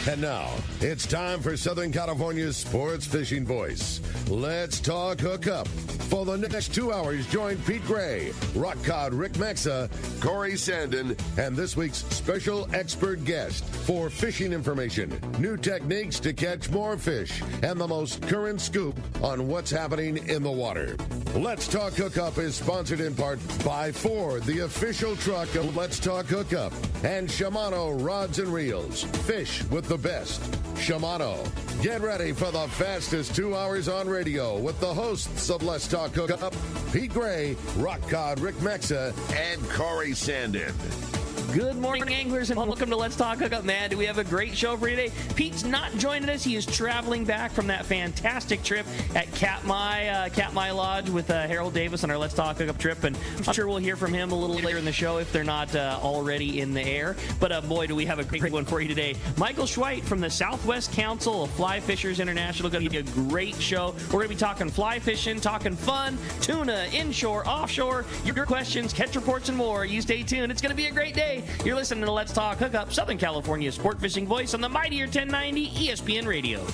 And now, it's time for Southern California's sports fishing voice. Let's talk hookup. For the next 2 hours, join Pete Gray, Rock Cod Rick Maxa, Corey Sandin, and this week's special expert guest for fishing information, new techniques to catch more fish, and the most current scoop on what's happening in the water. Let's Talk Hookup is sponsored in part by Ford, the official truck of Let's Talk Hookup, and Shimano Rods and Reels. Fish with the best. Shimano. Get ready for the fastest 2 hours on radio with the hosts of Let's Talk Hookup, Pete Gray, Rock Cod Rick Maxa, and Corey Sandin. Good morning, anglers, and welcome to Let's Talk Hookup. Man, do we have a great show for you today. Pete's not joining us. He is traveling back from that fantastic trip at Katmai Lodge with Harold Davis on our Let's Talk Hookup trip, and I'm sure we'll hear from him a little later in the show if they're not already in the air. But boy, do we have a great one for you today. Michael Schweit from the Southwest Council of Fly Fishers International. Going to be a great show. We're going to be talking fly fishing, talking fun, tuna, inshore, offshore, your questions, catch reports, and more. You stay tuned. It's going to be a great day. You're listening to Let's Talk Hookup, Southern California's sport fishing voice on the mightier 1090 ESPN Radio.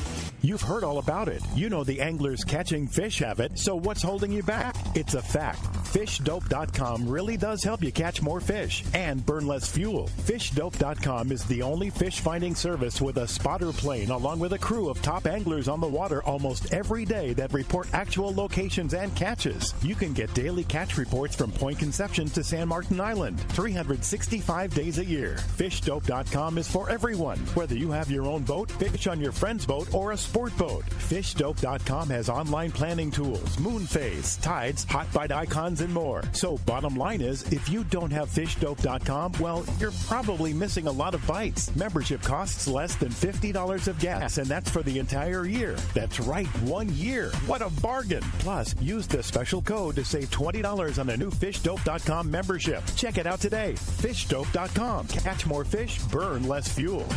You've heard all about it. You know the anglers catching fish have it, so what's holding you back? It's a fact. FishDope.com really does help you catch more fish and burn less fuel. FishDope.com is the only fish finding service with a spotter plane along with a crew of top anglers on the water almost every day that report actual locations and catches. You can get daily catch reports from Point Conception to San Martin Island, 365 days a year. FishDope.com is for everyone, whether you have your own boat, fish on your friend's boat, or a sport boat. FishDope.com has online planning tools, moon phase, tides, hot bite icons, and more. So bottom line is, if you don't have FishDope.com, well, you're probably missing a lot of bites. Membership costs less than $50 of gas, and that's for the entire year. That's right, 1 year. What a bargain. Plus, use the special code to save $20 on a new FishDope.com membership. Check it out today. FishDope.com. Catch more fish, burn less fuel.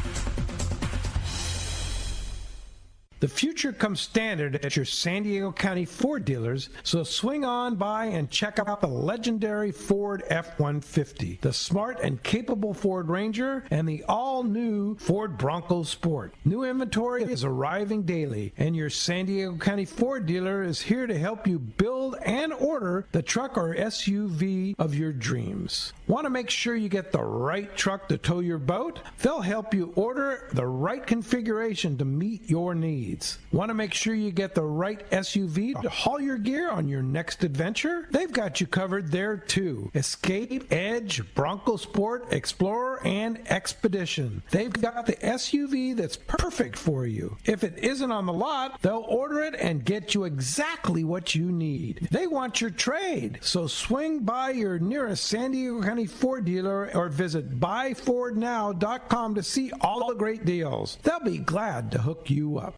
The future comes standard at your San Diego County Ford dealers, so swing on by and check out the legendary Ford F-150, the smart and capable Ford Ranger, and the all-new Ford Bronco Sport. New inventory is arriving daily, and your San Diego County Ford dealer is here to help you build and order the truck or SUV of your dreams. Want to make sure you get the right truck to tow your boat? They'll help you order the right configuration to meet your needs. Want to make sure you get the right SUV to haul your gear on your next adventure? They've got you covered there too. Escape, Edge, Bronco Sport, Explorer, and Expedition. They've got the SUV that's perfect for you. If it isn't on the lot, they'll order it and get you exactly what you need. They want your trade, so swing by your nearest San Diego County Ford dealer or visit buyfordnow.com to see all the great deals. They'll be glad to hook you up.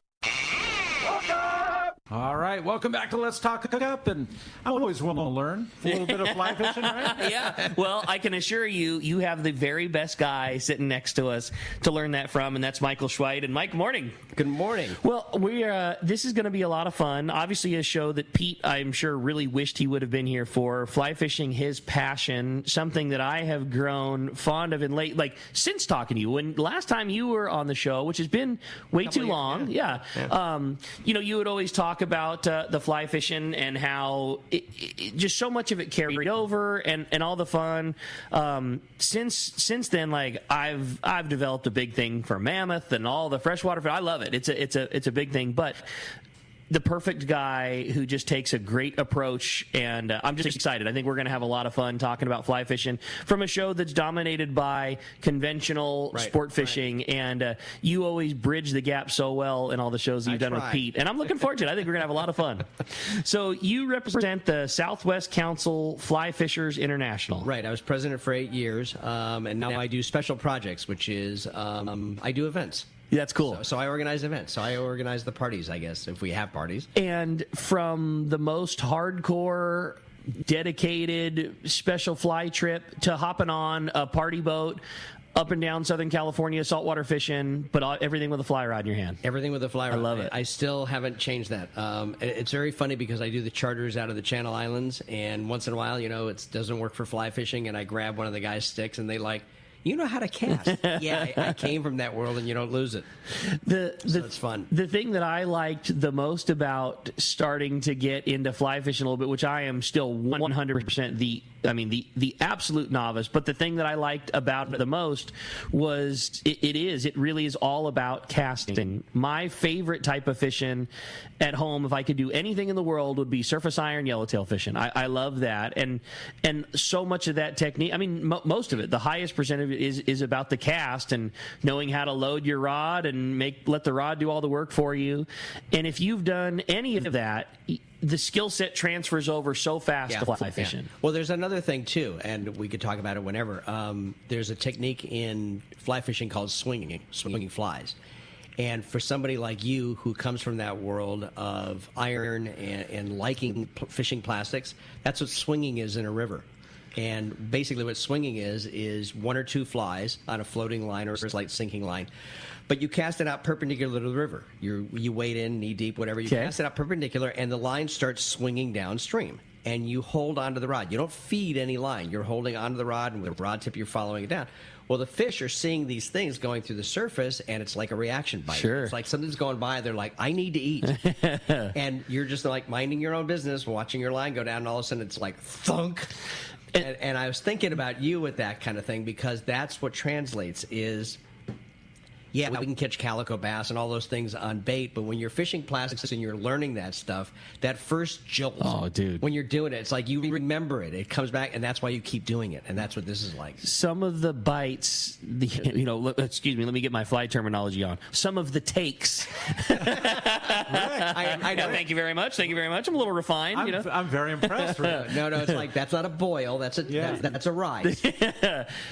All right, welcome back to Let's Talk Hookup, and I always want to learn a little bit of fly fishing, right? Yeah, well, I can assure you, you have the very best guy sitting next to us to learn that from, and that's Michael Schweit. And Mike, morning. Good morning. Well, this is going to be a lot of fun. Obviously, a show that Pete, I'm sure, really wished he would have been here for. Fly fishing, his passion, something that I have grown fond of since talking to you. When last time you were on the show, which has been way too long, yeah. You would always talk about the fly fishing and how just so much of it carried over and all the fun. Since then, I've developed a big thing for mammoth and all the freshwater fish. I love it. It's a big thing, but the perfect guy who just takes a great approach, and I'm just excited. I think we're going to have a lot of fun talking about fly fishing from a show that's dominated by conventional sport fishing, and you always bridge the gap so well in all the shows that you've done with Pete, and I'm looking forward to it. I think we're going to have a lot of fun. So you represent the Southwest Council Fly Fishers International. Right. I was president for 8 years, and now I do special projects, which is I do events. That's cool. So I organize events. So I organize the parties, I guess, if we have parties. And from the most hardcore, dedicated special fly trip to hopping on a party boat up and down Southern California, saltwater fishing, but everything with a fly rod in your hand. Everything with a fly rod. I love it. I still haven't changed that. It's very funny because I do the charters out of the Channel Islands, and once in a while, it doesn't work for fly fishing, and I grab one of the guys' sticks, and they you know how to cast. Yeah, I came from that world, and you don't lose it. So it's fun. The thing that I liked the most about starting to get into fly fishing a little bit, which I am still 100% the absolute novice, but the thing that I liked about it the most was it really is all about casting. My favorite type of fishing at home, if I could do anything in the world, would be surface iron yellowtail fishing. I love that, and so much of that technique, I mean, most of it, the highest percent of it is about the cast and knowing how to load your rod and let the rod do all the work for you. And if you've done any of that, the skill set transfers over so fast to fly fishing. Yeah. Well, there's another thing too, and we could talk about it whenever. There's a technique in fly fishing called swinging flies. And for somebody like you who comes from that world of iron and liking fishing plastics, that's what swinging is in a river. And basically what swinging is one or two flies on a floating line or a slight sinking line. But you cast it out perpendicular to the river. You wade in knee deep, whatever. You cast it out perpendicular, and the line starts swinging downstream. And you hold onto the rod. You don't feed any line. You're holding onto the rod, and with the rod tip, you're following it down. Well, the fish are seeing these things going through the surface, and it's like a reaction bite. Sure. It's like something's going by. They're like, I need to eat. And you're just like minding your own business, watching your line go down, and all of a sudden it's like thunk. And I was thinking about you with that kind of thing, because that's what translates is, yeah, we can catch calico bass and all those things on bait, but when you're fishing plastics and you're learning that stuff, that first jolt, when you're doing it, it's like you remember it. It comes back, and that's why you keep doing it, and that's what this is like. Some of the bites, excuse me, let me get my fly terminology on. Some of the takes. I know. Thank you very much. Thank you very much. I'm a little refined. I'm very impressed. No, it's like that's not a boil. That's a rise.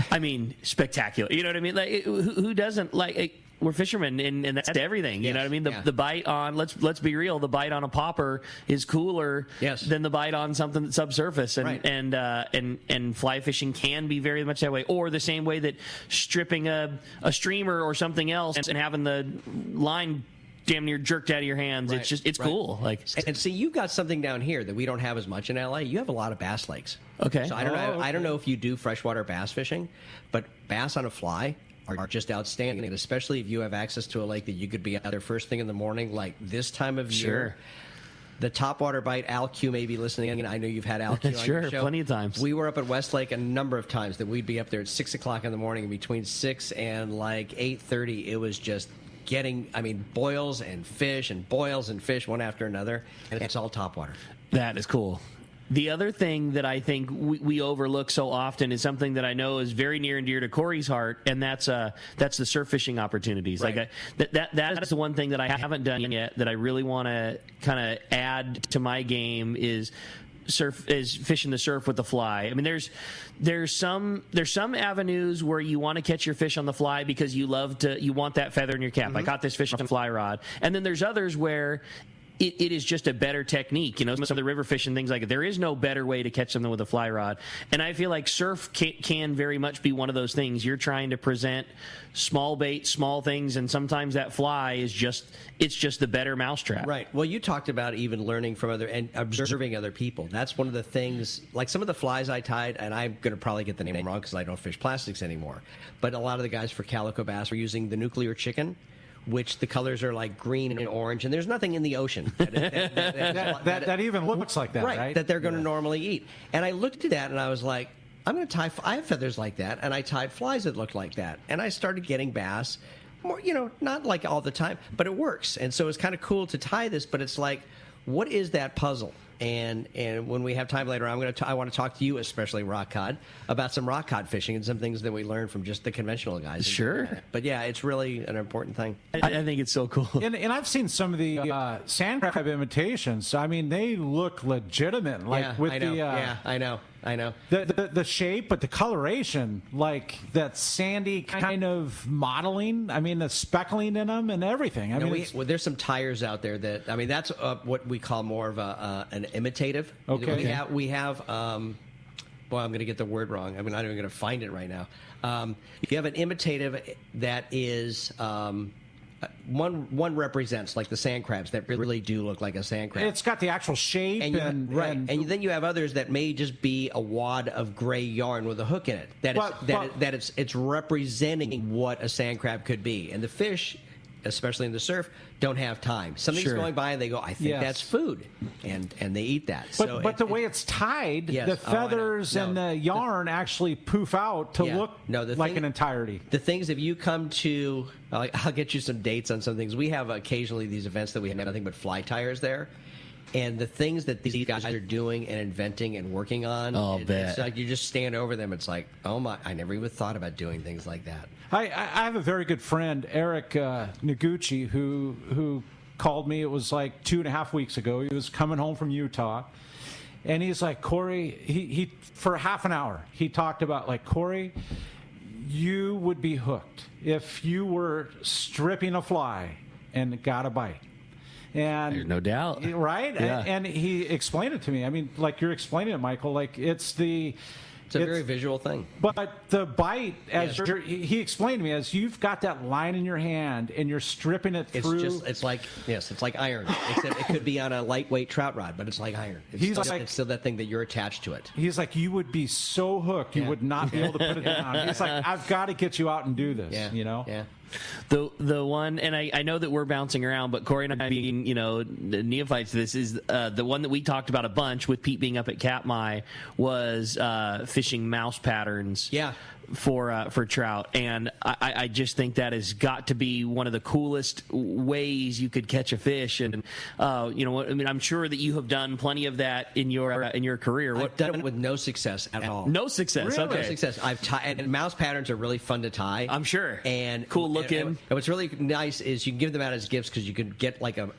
I mean, spectacular. You know what I mean? Like, who doesn't like? We're fishermen, and that's everything. You know what I mean? The bite on, let's be real, the bite on a popper is cooler than the bite on something that's subsurface, and fly fishing can be very much that way, or the same way that stripping a streamer or something else and having the line damn near jerked out of your hands. Right. It's cool. And see, you've got something down here that we don't have as much in LA. You have a lot of bass lakes. Okay. So I don't know if you do freshwater bass fishing, but bass on a fly are just outstanding, and especially if you have access to a lake that you could be out there first thing in the morning, like this time of year. The topwater bite, Al Q may be listening, and I know you've had Al Q on your show. Plenty of times. We were up at Westlake a number of times that we'd be up there at 6 o'clock in the morning, and between 6 and like 8:30, it was just boils and fish one after another, and it's all topwater. That is cool. The other thing that I think we overlook so often is something that I know is very near and dear to Corey's heart, and that's the surf fishing opportunities. Right. Like that is the one thing that I haven't done yet that I really want to kind of add to my game is fishing the surf with the fly. I mean, there's some avenues where you want to catch your fish on the fly because you want that feather in your cap. Mm-hmm. I caught this fish on a fly rod, and then there's others where it is just a better technique. Some of the river fish and things like that. There is no better way to catch something with a fly rod. And I feel like surf can very much be one of those things. You're trying to present small bait, small things, and sometimes that fly is just the better mousetrap. Right. Well, you talked about even learning from and observing other people. That's one of the things, like some of the flies I tied, and I'm going to probably get the name wrong because I don't fish plastics anymore, but a lot of the guys for calico bass were using the nuclear chicken, which the colors are like green and orange, and there's nothing in the ocean that even looks like that, right? That they're going to normally eat. And I looked at that, and I was like, I'm going to tie. I have feathers like that, and I tied flies that looked like that, and I started getting bass. More, not like all the time, but it works. And so it's kind of cool to tie this, but it's like, what is that puzzle? And when we have time later, I want to talk to you, especially rock cod, about some rock cod fishing and some things that we learned from just the conventional guys. Sure. But yeah, it's really an important thing. I think it's so cool. And I've seen some of the sand crab imitations. I mean, they look legitimate. Like with I know. The shape, but the coloration, like that sandy kind of modeling. I mean, the speckling in them and everything. There's some tires out there that, that's what we call more of an imitative. Okay. We have I'm going to get the word wrong. I'm not even going to find it right now. You have an imitative that is one represents like the sand crabs that really do look like a sand crab. It's got the actual shape, and then you have others that may just be a wad of gray yarn with a hook in it. It's representing what a sand crab could be, and the fish, especially in the surf, don't have time. Something's going by and they go, I think that's food, and they eat that. But the way it's tied, the feathers and the yarn actually poof out to look like an entirety. The things, if you come to, I'll get you some dates on some things. We have occasionally these events that we have nothing but fly tires there. And the things that these guys are doing and inventing and working on, it's like you just stand over them. It's like, oh my, I never even thought about doing things like that. I have a very good friend, Eric Noguchi, who called me. It was like 2.5 weeks ago. He was coming home from Utah. And he's like, Corey, he for half an hour, he talked about, like, Corey, you would be hooked if you were stripping a fly and got a bite. And there's no doubt, right? Yeah. And he explained it to me. I mean, like you're explaining it, Michael. Like it's a very visual thing. But the bite, he explained to me, as you've got that line in your hand and you're stripping it through. It's like iron. Except it could be on a lightweight trout rod, but it's like iron. It's still that thing that you're attached to it. He's like, you would be so hooked, you would not be able to put it down. He's like, I've got to get you out and do this. You know. Yeah. The one, and I know that we're bouncing around, but Corey and I being, neophytes to this, is the one that we talked about a bunch with Pete being up at Katmai was fishing mouse patterns. Yeah. For trout, and I just think that has got to be one of the coolest ways you could catch a fish. And I'm sure that you have done plenty of that in your career. I've done it with no success at all. No success. Really? Okay. No success. I've tied, and mouse patterns are really fun to tie. I'm sure. And cool looking. And what's really nice is you can give them out as gifts, because you can get like a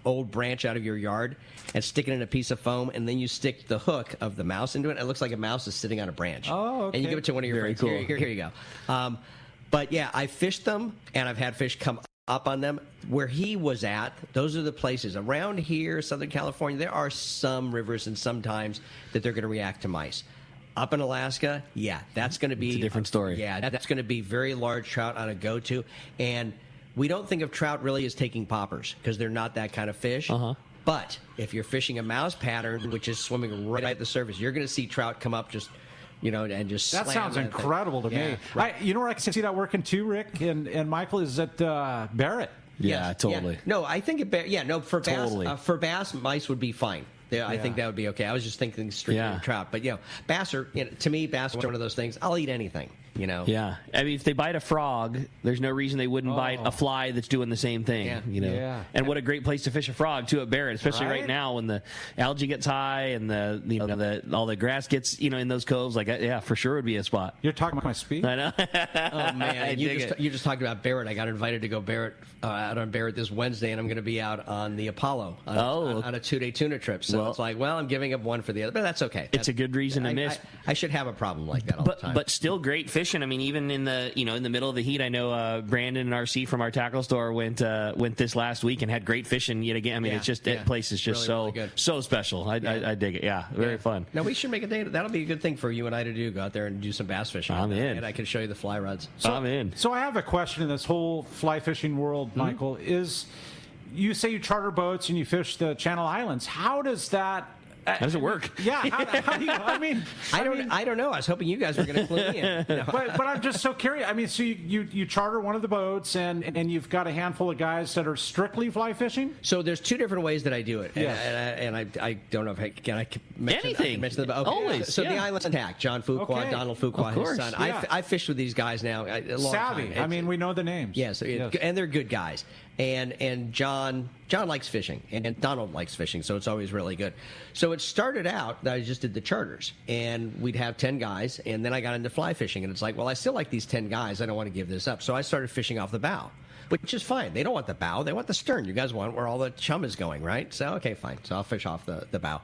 old branch out of your yard and stick it in a piece of foam, and then you stick the hook of the mouse into it. And it looks like a mouse is sitting on a branch. Oh, okay. And you give it to one of your friends. Cool. Here you go. But yeah, I fished them, and I've had fish come up on them. Where he was at, those are the places. Around here, Southern California, there are some rivers and sometimes that they're going to react to mice. Up in Alaska, that's going to be... It's a different story. Yeah, that's going to be very large trout on a go-to. And we don't think of trout really as taking poppers, because they're not that kind of fish. Uh-huh. But if you're fishing a mouse pattern, which is swimming right at the surface, you're going to see trout come up just... and just that sounds incredible to me. Right. You know where I can see that working too, Rick and Michael, is at Barrett. Yeah, totally. Yeah. No, I think for totally. bass, for bass, mice would be fine. I think that would be okay. I was just thinking strictly trout, but bass are, to me, bass is one of those things. I'll eat anything. Yeah. I mean, if they bite a frog, there's no reason they wouldn't bite a fly that's doing the same thing. Yeah. And what a great place to fish a frog too at Barrett, especially right now when the algae gets high and all the grass gets in those coves. Like, for sure would be a spot. You're talking about my speed. I know. Oh man, you just talked about Barrett. I got invited to go out on Barrett this Wednesday, and I'm going to be out on the Apollo on a 2-day tuna trip. So it's like, I'm giving up one for the other, but that's okay. It's a good reason to miss. I should have a problem like that all the time. But still great fishing. I mean, even in the in the middle of the heat, I know Brandon and RC from our tackle store went this last week and had great fishing yet again. I mean, it's just that place is just really so special. I dig it. Yeah, very fun. Now we should make a day. That'll be a good thing for you and I to do. Go out there and do some bass fishing. I'm in. And I can show you the fly rods. I'm in. So I have a question in this whole fly fishing world, Michael. Is you say you charter boats and you fish the Channel Islands? How does that? How does it work? Yeah, how do you? I don't know. I was hoping you guys were going to clue me in. But I'm just so curious. I mean, so you charter one of the boats and you've got a handful of guys that are strictly fly fishing. So there's two different ways that I do it. Yeah. And I don't know if I can mention anything. Okay. Always. So the Islands Intact, John Fuqua, Donald Fuqua, his son. Yeah. I fished with these guys now a long Savvy. time. I mean, we know the names. Yes, and they're good guys. And John likes fishing, and Donald likes fishing, so it's always really good. So it started out that I just did the charters, and we'd have 10 guys, and then I got into fly fishing, and it's like, well, I still like these 10 guys. I don't want to give this up. So I started fishing off the bow, which is fine. They don't want the bow. They want the stern. You guys want where all the chum is going, right? So, okay, fine. So I'll fish off the bow.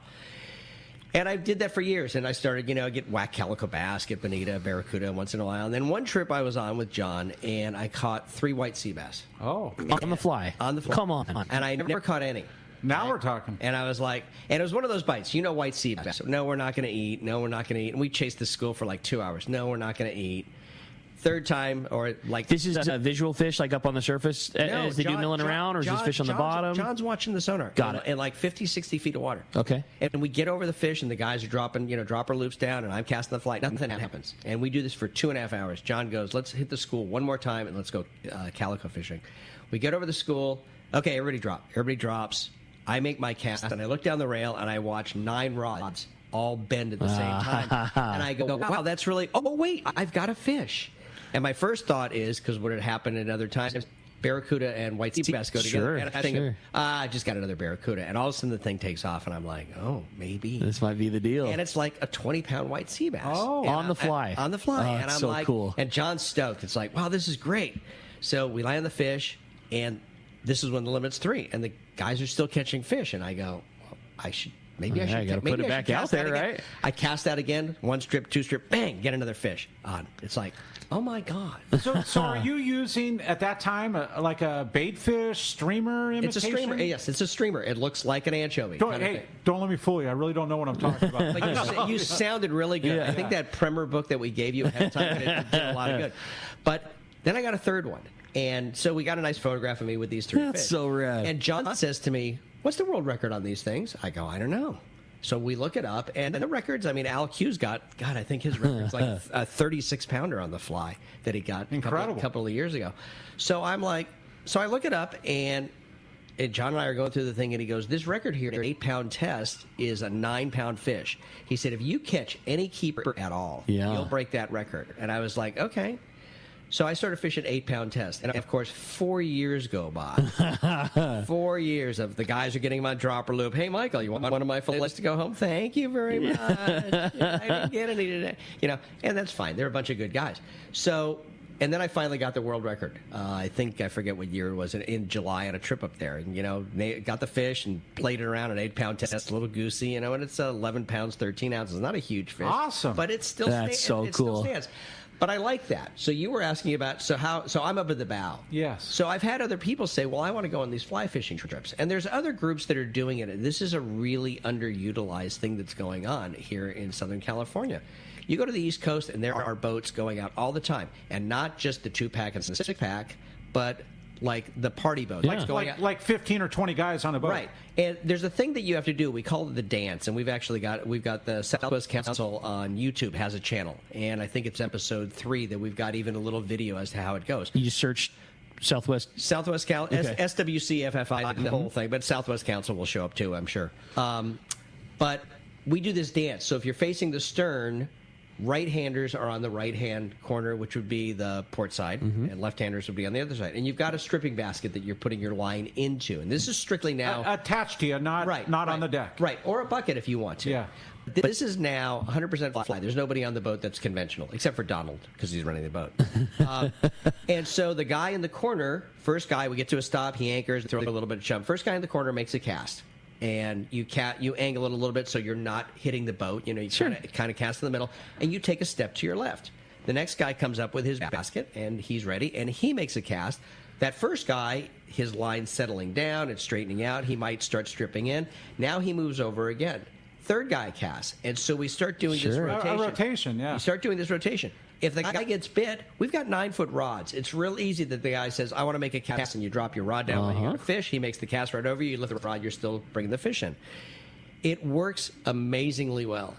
And I did that for years, and I started, get whack calico bass, get bonita, barracuda once in a while. And then one trip I was on with John, and I caught 3 white sea bass. Oh. On the fly. On the fly. Come on. And I never caught any. Now we're talking. And I was like, and it was one of those bites, white sea bass. No, we're not going to eat. No, we're not going to eat. And we chased the school for like 2 hours. No, we're not going to eat. Third time, or like this is a visual fish, like up on the surface as they do milling around, or is this fish on the bottom? John's watching the sonar. Got it. In like 50, 60 feet of water. Okay. And we get over the fish, and the guys are dropping, dropper loops down, and I'm casting the flight. Nothing happens. And we do this for 2.5 hours. John goes, let's hit the school one more time, and let's go calico fishing. We get over the school. Okay, everybody drop. Everybody drops. I make my cast, and I look down the rail, and I watch 9 rods all bend at the same time. And I go, wow, that's really, oh, wait, I've got a fish. And my first thought is, because what had happened at other times, barracuda and white sea bass go together. And I think, I just got another barracuda. And all of a sudden the thing takes off, and I'm like, oh, maybe. This might be the deal. And it's like a 20-pound white sea bass. Oh, on the fly. On the fly. Oh, and I'm so like, cool. And John's stoked. It's like, wow, this is great. So we land the fish, and this is when the limit's 3. And the guys are still catching fish. And I go, well, I should got to put it back out there, right? I cast that again, 1 strip, 2 strip, bang, get another fish on. It's like, oh my God. So are you using at that time like a bait fish streamer imitation? It's a streamer. Yes, it's a streamer. It looks like an anchovy. Don't let me fool you. I really don't know what I'm talking about. But you sounded really good. I think that primer book that we gave you ahead of time it did a lot of good. But then I got a third one. And so we got a nice photograph of me with these 3 fish. That's so rad. And John says to me, what's the world record on these things? I go, I don't know. So we look it up, and the records, I mean, Al Q's got, God, I think his record's like a 36-pounder on the fly that he got a couple of years ago. So I'm like, so I look it up, and John and I are going through the thing, and he goes, this record here, an 8-pound test, is a 9-pound fish. He said, if you catch any keeper at all, you'll break that record. And I was like, okay. So I started fishing 8-pound test, and of course 4 years go by. 4 years of the guys are getting my dropper loop. Hey, Michael, you want one of my fillets to go home? Thank you very much. I didn't get any today, and that's fine. They're a bunch of good guys. So, and then I finally got the world record. I forget what year it was, in July on a trip up there, and they got the fish and played it around an 8-pound test, a little goosey, and it's 11 pounds 13 ounces. Not a huge fish, awesome, but it's still that's so cool. Still stands. But I like that. So you were asking about, so I'm up at the bow. Yes. So I've had other people say, well, I want to go on these fly fishing trips. And there's other groups that are doing it. This is a really underutilized thing that's going on here in Southern California. You go to the East Coast, and there are boats going out all the time. And not just the 2-pack and the 6-pack, but like the party boats. Yeah. Like 15 or 20 guys on a boat. Right. And there's a thing that you have to do. We call it the dance, and we've got the Southwest Council on YouTube has a channel, and I think it's episode 3 that we've got even a little video as to how it goes. You search Southwest Council, okay. SWCFFI, the whole thing, but Southwest Council will show up too, I'm sure. But we do this dance. So if you're facing the stern, right-handers are on the right-hand corner, which would be the port side, and left-handers would be on the other side. And you've got a stripping basket that you're putting your line into. And this is strictly now... attached to you, not on the deck. Right, or a bucket if you want to. Yeah. This is now 100% fly. There's nobody on the boat that's conventional, except for Donald, because he's running the boat. And so the guy in the corner, first guy, we get to a stop, he anchors, throws a little bit of chum. First guy in the corner makes a cast. And you angle it a little bit so you're not hitting the boat. You kind of cast in the middle, and you take a step to your left. The next guy comes up with his basket, and he's ready, and he makes a cast. That first guy, his line's settling down, it's straightening out. He might start stripping in. Now he moves over again. Third guy casts, and so we start doing this rotation. A rotation, yeah. We start doing this rotation. If the guy gets bit, we've got 9-foot rods. It's real easy that the guy says, I want to make a cast, and you drop your rod down when you got a fish. He makes the cast right over you. You lift the rod, you're still bringing the fish in. It works amazingly well.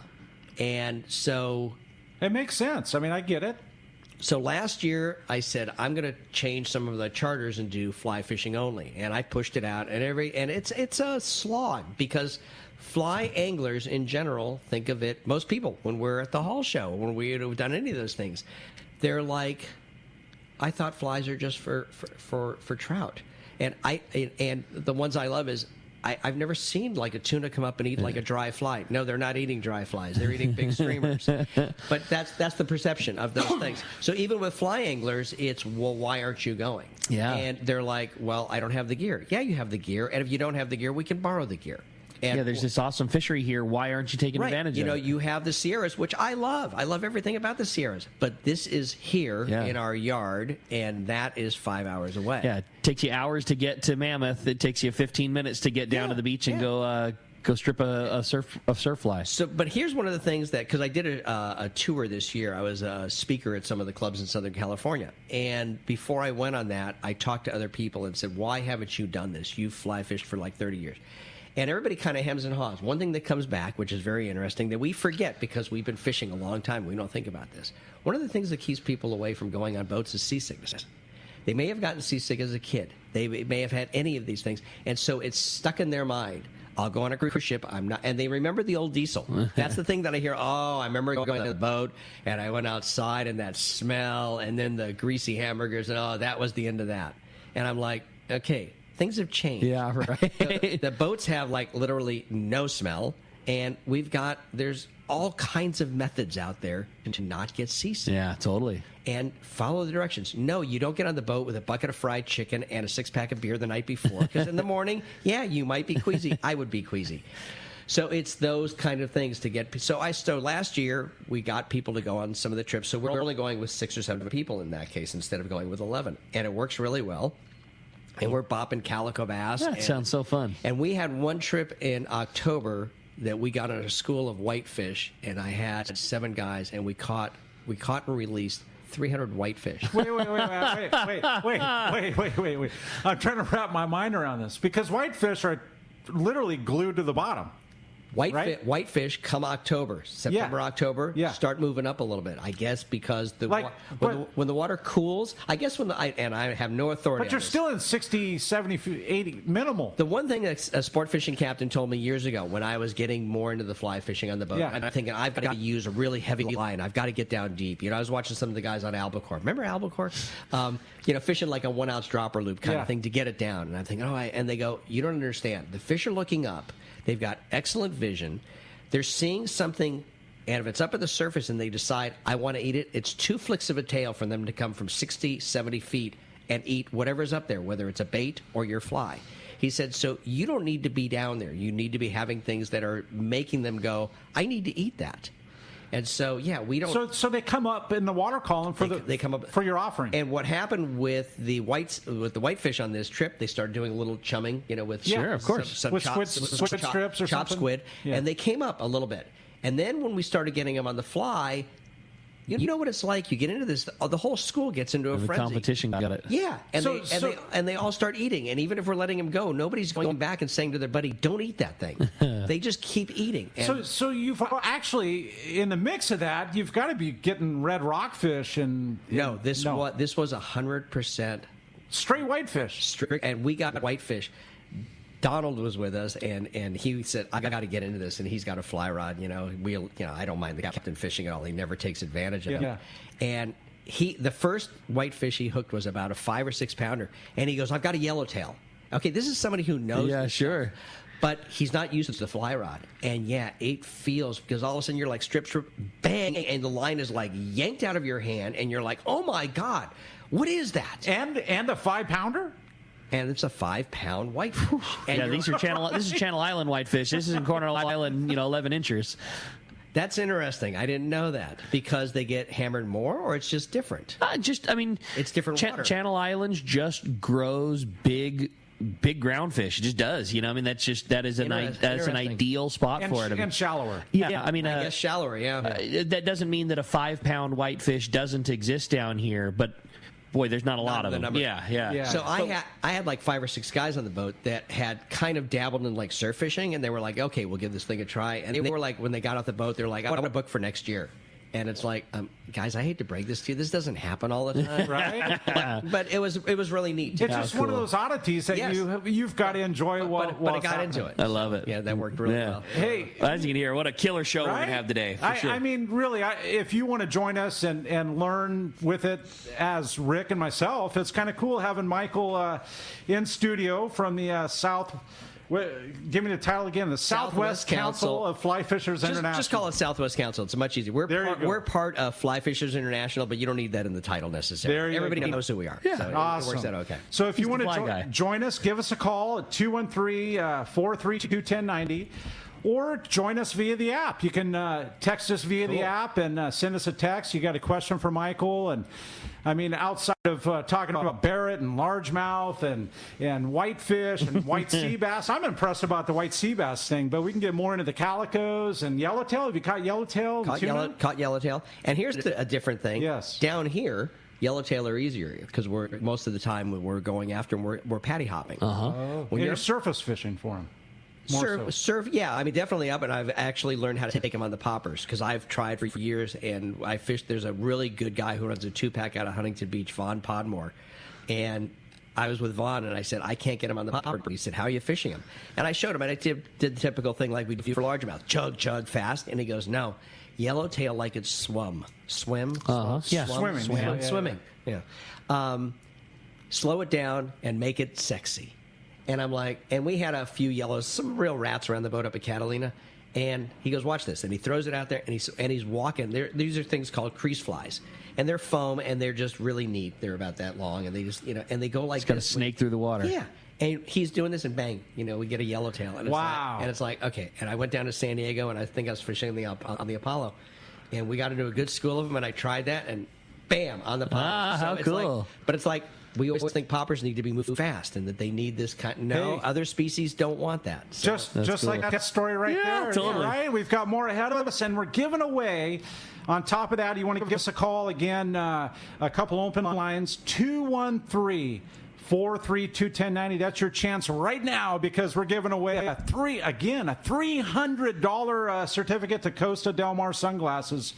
And so... It makes sense. I mean, I get it. So last year, I said, I'm going to change some of the charters and do fly fishing only. And I pushed it out. And it's a slog, because... Fly anglers in general think of it, most people, when we're at the Hall Show, when we've done any of those things, they're like, I thought flies are just for trout. And the ones I love is, I've never seen like a tuna come up and eat like a dry fly. No, they're not eating dry flies. They're eating big streamers. But that's the perception of those things. So even with fly anglers, it's, well, why aren't you going? Yeah. And they're like, well, I don't have the gear. Yeah, you have the gear. And if you don't have the gear, we can borrow the gear. And there's this awesome fishery here. Why aren't you taking advantage of it? You have the Sierras, which I love. I love everything about the Sierras. But this is here in our yard, and that is 5 hours away. Yeah, it takes you hours to get to Mammoth. It takes you 15 minutes to get down to the beach and go go strip a surf fly. So, but here's one of the things that, because I did a tour this year, I was a speaker at some of the clubs in Southern California, and before I went on that, I talked to other people and said, why haven't you done this? You've fly fished for like 30 years. And everybody kind of hems and haws. One thing that comes back, which is very interesting, that we forget because we've been fishing a long time, we don't think about this. One of the things that keeps people away from going on boats is seasickness. They may have gotten seasick as a kid. They may have had any of these things. And so it's stuck in their mind. I'll go on a cruise ship. I'm not, and they remember the old diesel. That's the thing that I hear. Oh, I remember going on the boat, and I went outside, and that smell, and then the greasy hamburgers, and oh, that was the end of that. And I'm like, okay, things have changed. Yeah, right. The boats have like literally no smell, and there's all kinds of methods out there to not get seasick. Yeah, totally. And follow the directions. No, you don't get on the boat with a bucket of fried chicken and a 6-pack of beer the night before. Because in the morning, yeah, you might be queasy. I would be queasy. So it's those kind of things to get. So last year, we got people to go on some of the trips. So we're only going with 6 or 7 people in that case instead of going with 11. And it works really well. And we're bopping calico bass. That sounds so fun. And we had one trip in October that we got on a school of whitefish, and I had 7 guys, and we caught and released 300 whitefish. Wait. I'm trying to wrap my mind around this because whitefish are literally glued to the bottom. Whitefish come October, September, October, start moving up a little bit. I guess because when the water cools, I guess and I have no authority. But you're still in 60, 70, 80 minimal. The one thing that a sport fishing captain told me years ago when I was getting more into the fly fishing on the boat, and I'm thinking I've got to use a really heavy line. I've got to get down deep. I was watching some of the guys on albacore. Remember albacore? Fishing like a 1-ounce dropper loop kind of thing to get it down. And I'm thinking, and they go, you don't understand. The fish are looking up. They've got excellent vision. They're seeing something, and if it's up at the surface and they decide, I want to eat it, it's 2 flicks of a tail for them to come from 60, 70 feet and eat whatever's up there, whether it's a bait or your fly. He said, so you don't need to be down there. You need to be having things that are making them go, I need to eat that. And so, we don't. So they come up in the water column they come up for your offering. And what happened with the whitefish on this trip? They started doing a little chumming, with of course, some with squid strips or chopped something? squid, and they came up a little bit. And then when we started getting them on the fly. You know what it's like? You get into this, the whole school gets into a frenzy. The competition got it. Yeah, and they all start eating. And even if we're letting them go, nobody's going back and saying to their buddy, "Don't eat that thing." They just keep eating. And so you've actually in the mix of that, you've got to be getting red rockfish and this was 100% straight whitefish. And we got whitefish. Donald was with us, and he said, I got to get into this, and he's got a fly rod. I don't mind the captain fishing at all. He never takes advantage of it. And the first whitefish he hooked was about a 5 or 6 pounder, and he goes, I've got a yellowtail. Okay, this is somebody who knows. Yeah, sure. But he's not used to the fly rod. And it feels, because all of a sudden you're like strip, bang, and the line is like yanked out of your hand, and you're like, oh my God, what is that? And a 5 pounder? And it's a 5-pound whitefish. This is Channel Island whitefish. This isn't Cornwall Island, 11 inchers. That's interesting. I didn't know that. Because they get hammered more, or it's just different? It's different water. Channel Islands just grows big groundfish. It just does. That is an ideal spot for it. And shallower. Yeah, I guess shallower, that doesn't mean that a 5-pound whitefish doesn't exist down here, but boy, there's not a lot of them. Yeah. So I had like 5 or 6 guys on the boat that had kind of dabbled in like surf fishing, and they were like, okay, we'll give this thing a try. And they were like, when they got off the boat, they were like, I want to book for next year. And it's like, guys, I hate to break this to you. This doesn't happen all the time, right? but it was really neat. It's just one of those oddities that you've got to enjoy. But I got into it. I love it. Yeah, that worked really well. Hey, as you can hear, what a killer show we're gonna have today. For sure. I mean, really, if you want to join us and learn with it, as Rick and myself, it's kind of cool having Michael in studio from the South. Give me the title again. The Southwest Council of Fly Fishers International. Just call it Southwest Council. It's much easier. We're part of Fly Fishers International, but you don't need that in the title necessarily. Everybody knows who we are. Yeah, so awesome. It works out okay. So if you want to join us, give us a call at 213-432-1090. or join us via the app. You can text us via the app and send us a text. You got a question for Michael, and I mean, outside of talking about Barrett and largemouth and whitefish and white sea bass, I'm impressed about the white sea bass thing, but we can get more into the calicos and yellowtail. Have you caught yellowtail? Caught yellowtail. And here's a different thing. Yes. Down here, yellowtail are easier because most of the time we're going after them, we're paddy hopping. When you're surface fishing for them. Surf, yeah. I mean, definitely up, and I've actually learned how to take them on the poppers because I've tried for years, and I fished. There's a really good guy who runs a 2-pack out of Huntington Beach, Vaughn Podmore, and I was with Vaughn, and I said, I can't get him on the popper. He said, how are you fishing him? And I showed him, and I did the typical thing like we do for largemouth, chug, fast, and he goes, no, yellowtail like it's swimming. Yeah. Slow it down and make it sexy. And I'm like, and we had a few yellows, some real rats around the boat up at Catalina. And he goes, watch this. And he throws it out there, and he's walking. These are things called crease flies. And they're foam, and they're just really neat. They're about that long, and they just, and they go like it's got to snake through the water. Yeah. And he's doing this, and bang, we get a yellowtail. And wow. And it's like, okay. And I went down to San Diego, and I think I was fishing on the Apollo. And we got into a good school of them, and I tried that, and bam, on the popper. How cool. But it's like, we always think poppers need to be moved fast and that they need this kind. No, other species don't want that. So. Just cool. Like that story right there. Totally. Yeah, right? We've got more ahead of us, and we're giving away. On top of that, you want to give us a call again, a couple open lines, 213-432-1090. That's your chance right now because we're giving away a $300 certificate to Costa Del Mar sunglasses.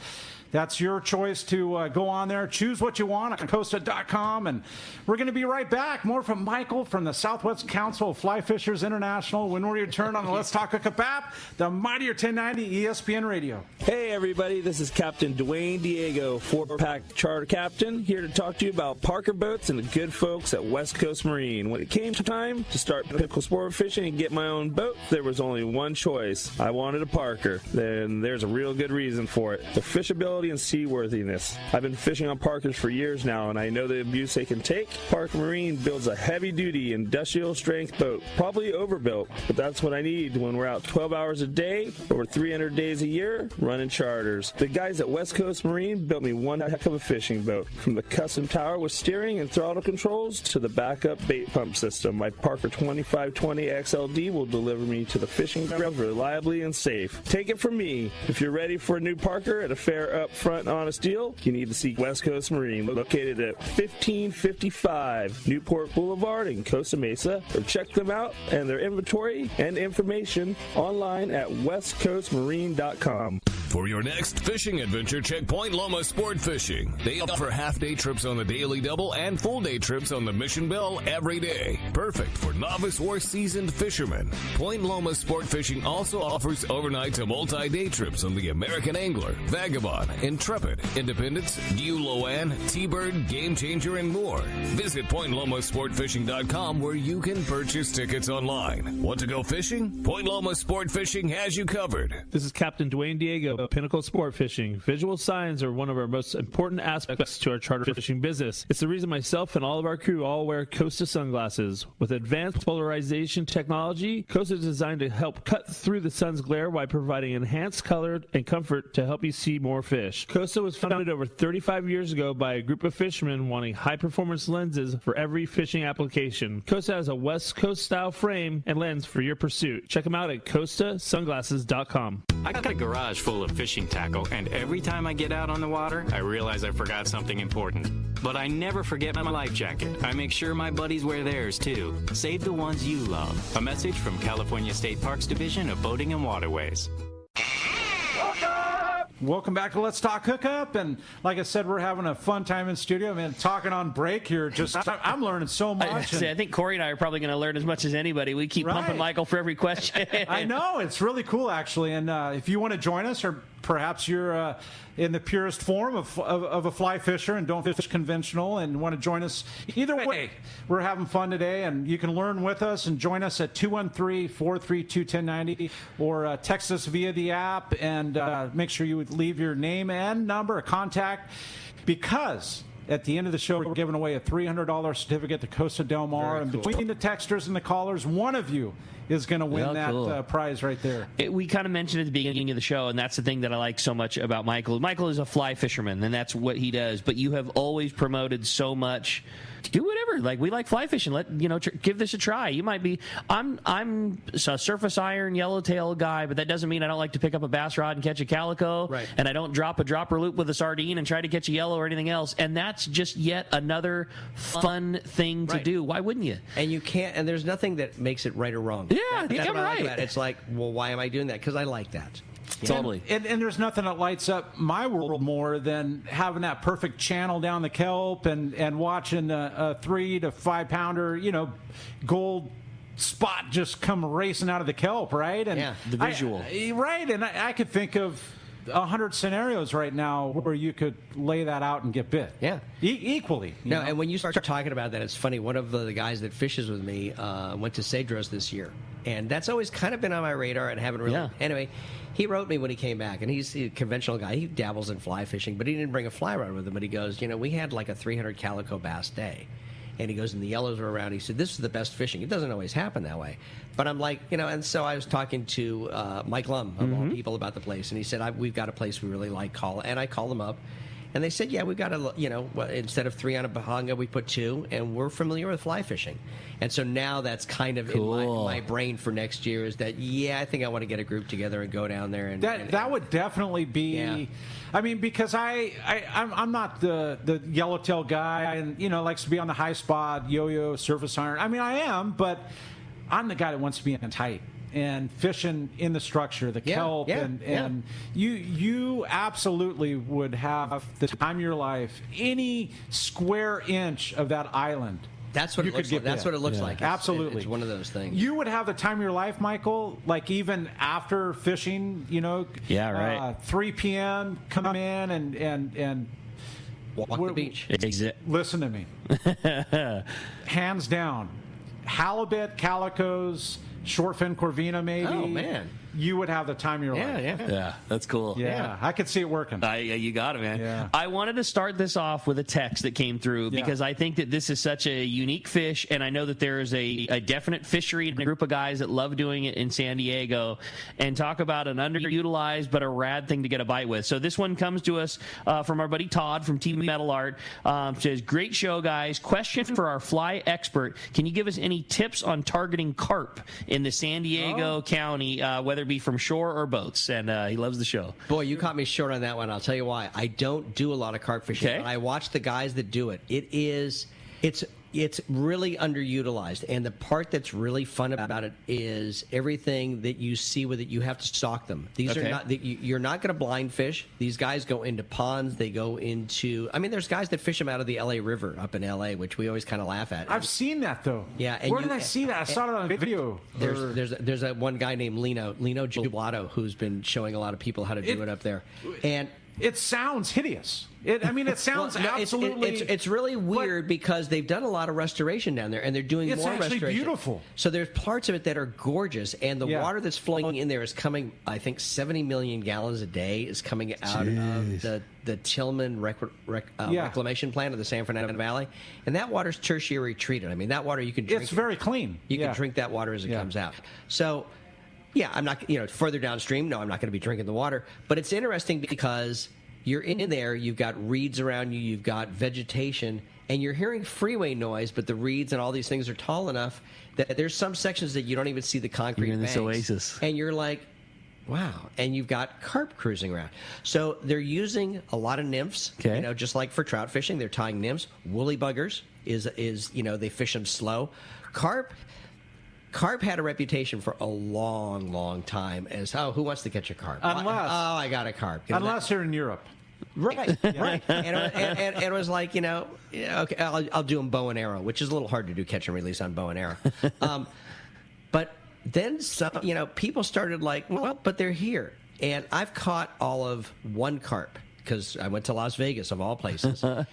That's your choice to go on there. Choose what you want on Costa.com. And we're going to be right back. More from Michael from the Southwest Council of Fly Fishers International when we return on the Let's Talk Hookup app, the Mightier 1090 ESPN Radio. Hey, everybody. This is Captain Dwayne Diego, 4-pack charter captain, here to talk to you about Parker boats and the good folks at West Coast Marine. When it came time to start pinnacle sport fishing and get my own boat, there was only one choice. I wanted a Parker. Then there's a real good reason for it. The fishability and seaworthiness. I've been fishing on Parkers for years now, and I know the abuse they can take. Parker Marine builds a heavy-duty industrial strength boat, probably overbuilt, but that's what I need when we're out 12 hours a day, over 300 days a year, running charters. The guys at West Coast Marine built me one heck of a fishing boat, from the custom tower with steering and throttle controls to the backup bait pump system. My Parker 2520 XLD will deliver me to the fishing grounds reliably and safe. Take it from me, if you're ready for a new Parker at a fair upfront honest deal, you need to see West Coast Marine, located at 1555 Newport Boulevard in Costa Mesa, or check them out and their inventory and information online at westcoastmarine.com. For your next fishing adventure, check Point Loma Sport Fishing. They offer half-day trips on the Daily Double and full-day trips on the Mission Bell every day. Perfect for novice or seasoned fishermen. Point Loma Sport Fishing also offers overnight to multi-day trips on the American Angler, Vagabond, Intrepid, Independence, Loan, T-Bird, Game Changer, and more. Visit PointLomaSportFishing.com where you can purchase tickets online. Want to go fishing? Point Loma Sport Fishing has you covered. This is Captain Dwayne Diego of Pinnacle Sport Fishing. Visual signs are one of our most important aspects to our charter fishing business. It's the reason myself and all of our crew all wear Costa sunglasses. With advanced polarization technology, Costa is designed to help cut through the sun's glare while providing enhanced color and comfort to help you see more fish. Costa was founded over 35 years ago by a group of fishermen wanting high-performance lenses for every fishing application. Costa has a West Coast style frame and lens for your pursuit. Check them out at CostaSunglasses.com. I got a garage full of fishing tackle, and every time I get out on the water, I realize I forgot something important. But I never forget my life jacket. I make sure my buddies wear theirs, too. Save the ones you love. A message from California State Parks Division of Boating and Waterways. Welcome back to Let's Talk Hookup, and like I said, we're having a fun time in studio. I mean, talking on break here, I'm learning so much. I think Corey and I are probably going to learn as much as anybody. We keep pumping Michael for every question. I know, it's really cool, actually, and if you want to join us, or perhaps you're in the purest form of a fly fisher and don't fish conventional and want to join us, either way, we're having fun today, and you can learn with us and join us at 213-432-1090 or text us via the app, and make sure you would leave your name and number, a contact, because At the end of the show, we're giving away a $300 certificate to Costa Del Mar. Very and cool. between the texters and the callers, one of you is going to win that prize right there. We kind of mentioned at the beginning of the show, and that's the thing that I like so much about Michael. Michael is a fly fisherman, and that's what he does. But you have always promoted so much. Do whatever. Like, we like fly fishing. Give this a try. You might be. I'm a surface iron yellowtail guy, but that doesn't mean I don't like to pick up a bass rod and catch a calico. Right. And I don't drop a dropper loop with a sardine and try to catch a yellow or anything else. And that's just yet another fun thing to do. Why wouldn't you? And you can't. And there's nothing that makes it right or wrong. Yeah, that's what I like right. about it. It's like, well, why am I doing that? Because I like that. Totally. And there's nothing that lights up my world more than having that perfect channel down the kelp and watching a 3 to 5 pounder, gold spot just come racing out of the kelp, right? And the visual. Right, and I could think of 100 scenarios right now where you could lay that out and get bit. Yeah. Equally. No, and when you start talking about that, it's funny. One of the guys that fishes with me went to Cedros this year. And that's always kind of been on my radar and haven't really. Yeah. Anyway, he wrote me when he came back, and he's a conventional guy. He dabbles in fly fishing, but he didn't bring a fly rod with him. But he goes, we had like a 300 calico bass day. And he goes, and the yellows were around. He said, this is the best fishing. It doesn't always happen that way. But I'm like, and so I was talking to Mike Lum, of all people, about the place. And he said, we've got a place we really like. And I called them up. And they said, yeah, we've got instead of 3 on a bahanga, we put 2. And we're familiar with fly fishing. And so now that's kind of in my brain for next year is that, I think I want to get a group together and go down there. That would definitely be... Yeah. I mean, because I'm not the yellowtail guy and, likes to be on the high spot, yo-yo, surface iron. I mean, I am, but I'm the guy that wants to be in tight and fishing in the structure, the kelp, and you absolutely would have the time of your life, any square inch of that island. That's what it looks like. That's what it looks like. Absolutely. It's one of those things. You would have the time of your life, Michael, like even after fishing, 3 p.m., come in and walk the beach. Listen to me. Hands down. Halibut, calicos, shortfin corvina maybe. Oh, man. You would have the time of your life. Yeah, that's cool. Yeah, I could see it working. You got it, man. Yeah. I wanted to start this off with a text that came through because I think that this is such a unique fish, and I know that there is a definite fishery and a group of guys that love doing it in San Diego, and talk about an underutilized but a rad thing to get a bite with. So this one comes to us from our buddy Todd from TV Metal Art. Says, great show, guys. Question for our fly expert. Can you give us any tips on targeting carp in the San Diego County, whether it be from shore or boats? And he loves the show. Boy, you caught me short on that one. I'll tell you why. I don't do a lot of carp fishing, but I watch the guys that do it. It's really underutilized, and the part that's really fun about it is everything that you see with it. You have to stalk them. These are not. You're not going to blind fish. These guys go into ponds. They go into. I mean, there's guys that fish them out of the L.A. River up in L.A., which we always kind of laugh at. I've seen that though. Yeah. And where did I see that? I saw it on a video. There's a one guy named Lino Gelato who's been showing a lot of people how to do it up there, and it sounds hideous. It sounds absolutely. It's really weird because they've done a lot of restoration down there, and they're doing more restoration. It's actually beautiful. So there's parts of it that are gorgeous, and the water that's flowing in there is coming. I think 70 million gallons a day is coming out of the Tillman reclamation plant of the San Fernando Valley, and that water's tertiary treated. I mean, that water you can drink. It's very clean. You can drink that water as it comes out. So. Yeah, I'm not, further downstream, no, I'm not going to be drinking the water. But it's interesting because you're in there, you've got reeds around you, you've got vegetation, and you're hearing freeway noise, but the reeds and all these things are tall enough that there's some sections that you don't even see the concrete banks. You're in this oasis. And you're like, wow. And you've got carp cruising around. So they're using a lot of nymphs, just like for trout fishing, they're tying nymphs. Woolly buggers is they fish them slow. Carp had a reputation for a long, long time as, who wants to catch a carp? I got a carp. Unless you're in Europe. Right, right. And it was like, okay, I'll do them bow and arrow, which is a little hard to do catch and release on bow and arrow. But then some, people started like, well, but they're here. And I've caught all of one carp because I went to Las Vegas, of all places, to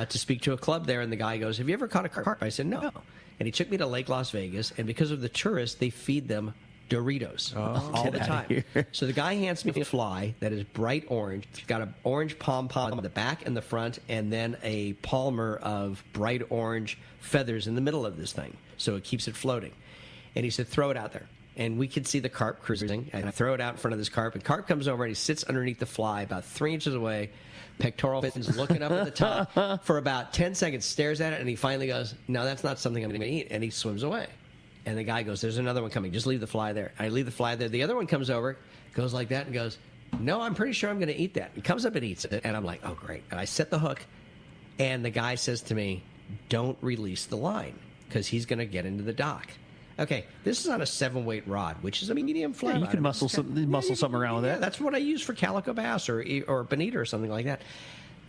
speak to a club there. And the guy goes, have you ever caught a carp? I said, no. And he took me to Lake Las Vegas, and because of the tourists, they feed them Doritos all the time. So the guy hands me a fly that is bright orange. It's got an orange pom-pom on the back and the front, and then a palmer of bright orange feathers in the middle of this thing, so it keeps it floating. And he said, throw it out there. And we could see the carp cruising, and I throw it out in front of this carp, and carp comes over and he sits underneath the fly about 3 inches away, pectoral fins looking up at the top for about 10 seconds, stares at it, and he finally goes, no, that's not something I'm going to eat, and he swims away. And the guy goes, there's another one coming. Just leave the fly there. I leave the fly there. The other one comes over, goes like that, and goes, no, I'm pretty sure I'm going to eat that. He comes up and eats it. And I'm like, oh, great. And I set the hook, and the guy says to me, don't release the line because he's going to get into the dock. Okay, this is on a 7-weight rod, which is a medium fly rod. You can muscle something around with that. Yeah, that's what I use for calico bass or bonita or something like that.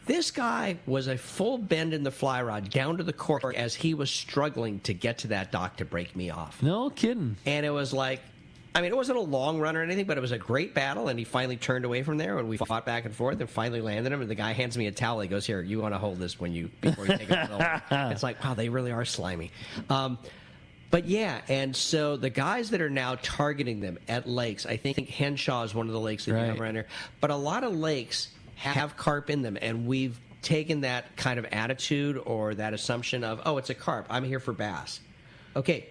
This guy was a full bend in the fly rod down to the cork as he was struggling to get to that dock to break me off. No kidding. And it was like, I mean, it wasn't a long run or anything, but it was a great battle, and he finally turned away from there, and we fought back and forth and finally landed him, and the guy hands me a towel. He goes, here, you want to hold this before you take it home. It's like, wow, they really are slimy. But yeah, and so the guys that are now targeting them at lakes, I think Henshaw is one of the lakes that you have around here, but a lot of lakes have carp in them, and we've taken that kind of attitude or that assumption of, oh, it's a carp, I'm here for bass. Okay,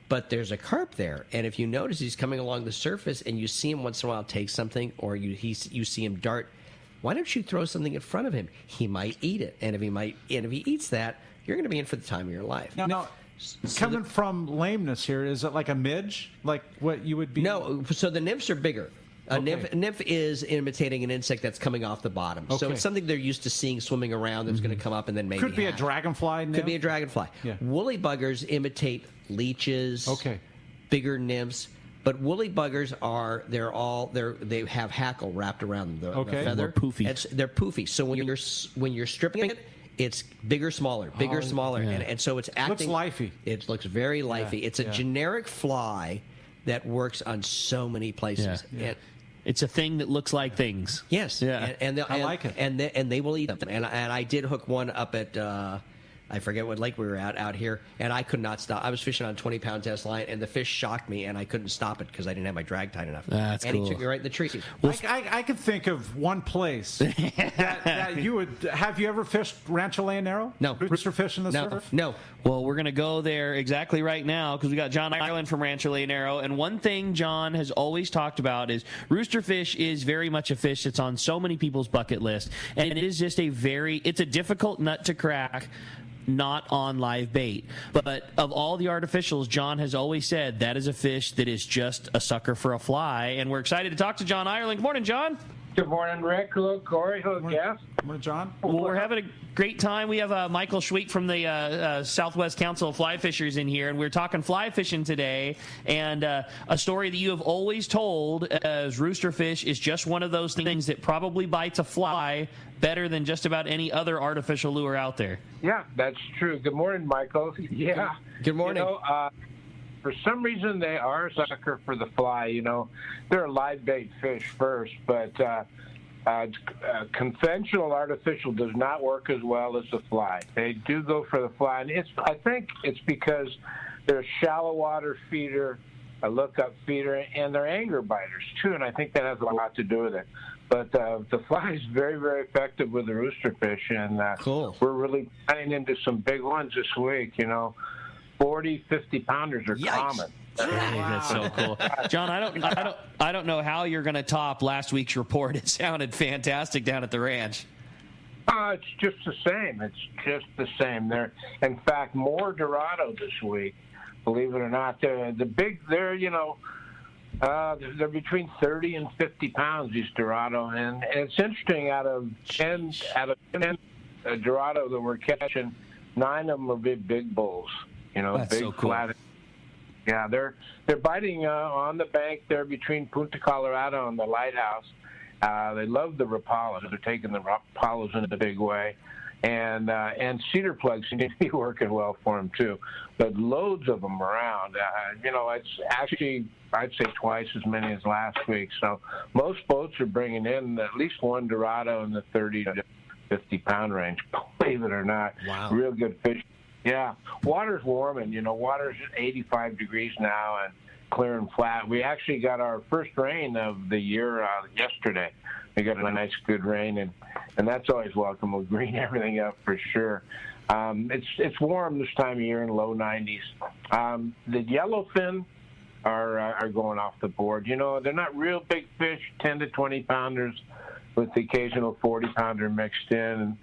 but there's a carp there, and if you notice he's coming along the surface and you see him once in a while take something, or you see him dart, why don't you throw something in front of him? He might eat it, and if he eats that, you're going to be in for the time of your life. Now coming from lameness here, is it like a midge, like what you would be? No, so the nymphs are bigger. A nymph is imitating an insect that's coming off the bottom. Okay. So it's something they're used to seeing swimming around that's going to come up and then maybe Could be a dragonfly nymph? Could be a dragonfly. Yeah. Woolly buggers imitate leeches, bigger nymphs. But woolly buggers they have hackle wrapped around the feather. More poofy. They're poofy. So when you're stripping it, it's bigger, smaller, smaller. Yeah. And so it's acting. Looks lifey. It looks very lifey. Yeah. It's a generic fly that works on so many places. Yeah. It's a thing that looks like things. Yes. Yeah. I like it. And they will eat them. And I did hook one up at I forget what lake we were at out here, and I could not stop. I was fishing on a 20-pound test line, and the fish shocked me, and I couldn't stop it because I didn't have my drag tight enough. That's and cool. He took me right in the tree. Well, I could think of one place that you would. Have you ever fished Rancho Leonero? No. Rooster fish in the surf? No. Well, we're going to go there exactly right now because we got John Island from Rancho Leonero, and one thing John has always talked about is rooster fish is very much a fish that's on so many people's bucket list, and it is just it's a difficult nut to crack. Not on live bait. But of all the artificials, John has always said that is a fish that is just a sucker for a fly. And we're excited to talk to John Ireland. Good morning, John. Good morning, Rick. Hello, Corey. Hello, Jeff. Good morning, John. Well, we're having a great time. We have Michael Schweit from the Southwest Council of Fly Fishers in here, and we're talking fly fishing today. And a story that you have always told as rooster fish is just one of those things that probably bites a fly better than just about any other artificial lure out there. Yeah, that's true. Good morning, Michael. Yeah. Good morning. For some reason, they are a sucker for the fly. They're a live bait fish first, but conventional artificial does not work as well as the fly. They do go for the fly, and I think it's because they're a shallow water feeder, a lookup feeder, and they're anger biters too, and I think that has a lot to do with it. But the fly is very, very effective with the rooster fish, and cool. We're really running into some big ones this week. 40, 50-pounders are common. That's so cool, John. I don't know how you're going to top last week's report. It sounded fantastic down at the ranch. It's just the same. It's just the same. They're, in fact, more Dorado this week. Believe it or not, they're between 30 and 50 pounds, these Dorado, and it's interesting. Out of 10 Dorado that we're catching, 9 of them are big bulls. That's big so cool. flat. Yeah, they're biting on the bank there between Punta Colorado and the lighthouse. They love the Rapalas. They're taking the Rapalas in a big way. And cedar plugs seem to be working well for them, too. But loads of them around. It's actually, I'd say, twice as many as last week. So most boats are bringing in at least one Dorado in the 30 to 50-pound range, believe it or not. Wow. Real good fish. Yeah, water's warming. Water's 85 degrees now and clear and flat. We actually got our first rain of the year yesterday. We got a nice, good rain, and that's always welcome. We'll green everything up for sure. It's warm this time of year in low 90s. The yellowfin are going off the board. They're not real big fish, 10 to 20 pounders with the occasional 40-pounder mixed in.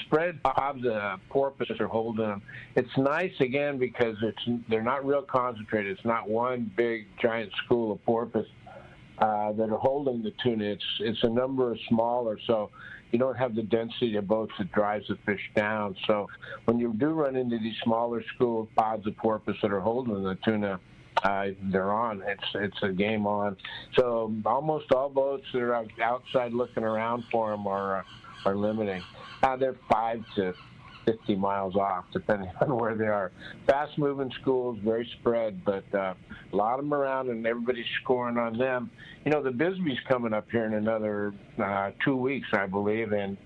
Spread bobs, porpoise are holding them. It's nice, again, because they're not real concentrated. It's not one big, giant school of porpoise that are holding the tuna. It's a number of smaller, so you don't have the density of boats that drives the fish down. So when you do run into these smaller school pods of porpoise that are holding the tuna, they're on. It's a game on. So almost all boats that are outside looking around for them are limiting. They're 5 to 50 miles off, depending on where they are. Fast-moving schools, very spread, but a lot of them around, and everybody's scoring on them. The Bisbee's coming up here in another 2 weeks, I believe, and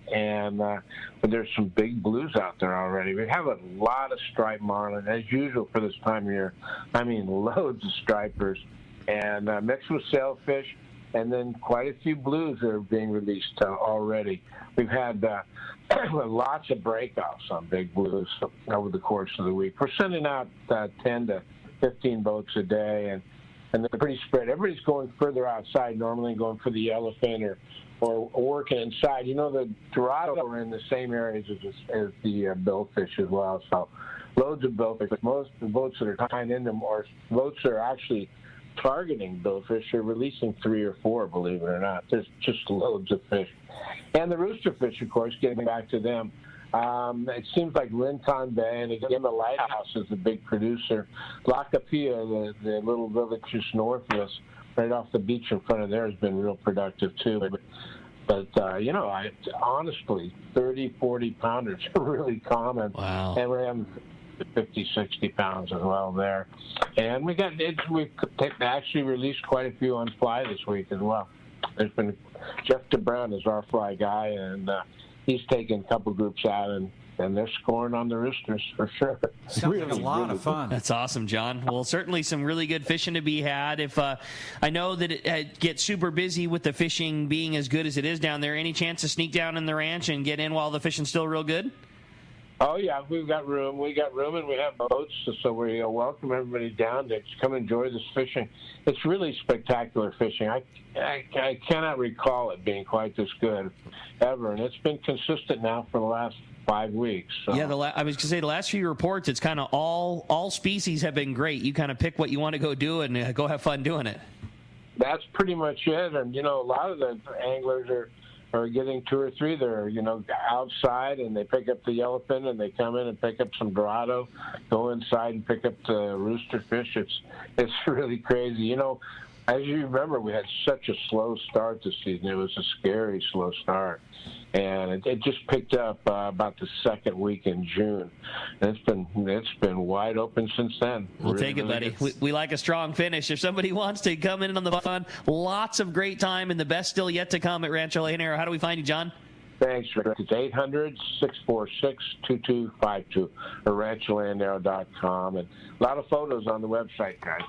but there's some big blues out there already. We have a lot of striped marlin, as usual for this time of year. I mean, loads of stripers, and mixed with sailfish, and then quite a few blues that are being released already. We've had lots of breakoffs on big blues over the course of the week. We're sending out 10 to 15 boats a day, and they're pretty spread. Everybody's going further outside normally, going for the yellowfin or working inside. The Dorado are in the same areas as the billfish as well, so loads of billfish. But most of the boats that are tying in them are boats that are actually targeting billfish are releasing 3 or 4, believe it or not. There's just loads of fish. And the roosterfish, of course, getting back to them. It seems like Rincon Bay, and again, the Lighthouse is a big producer. La Capilla, the little village just north of us, right off the beach in front of there, has been real productive, too. But honestly, 30, 40 pounders are really common. Wow. And we're having 50, 60 pounds as well there. And we've actually released quite a few on fly this week as well. There's been Jeff DeBrown is our fly guy, and he's taken a couple groups out, and they're scoring on the roosters for sure. Sounds like a lot of fun. That's awesome, John. Well, certainly some really good fishing to be had. If I know that it gets super busy with the fishing being as good as it is down there, any chance to sneak down in the ranch and get in while the fishing's still real good? Oh, yeah, we've got room. We got room, and we have boats, so we welcome everybody down to come enjoy this fishing. It's really spectacular fishing. I cannot recall it being quite this good ever, and it's been consistent now for the last 5 weeks. So. Yeah, I was going to say the last few reports, it's kind of all species have been great. You kind of pick what you want to go do and go have fun doing it. That's pretty much it, and, a lot of the anglers are getting 2 or 3 that are, outside, and they pick up the yellowfin, and they come in and pick up some Dorado, go inside and pick up the rooster fish. It's really crazy. As you remember, we had such a slow start this season. It was a scary slow start. And it just picked up about the second week in June. And it's been wide open since then. We'll take it, buddy. We like a strong finish. If somebody wants to come in on the fun, lots of great time and the best still yet to come at Rancho La Habanera. How do we find you, John? Thanks, Rick. It's 800-646-2252 or rancholahanero.com. And a lot of photos on the website, guys.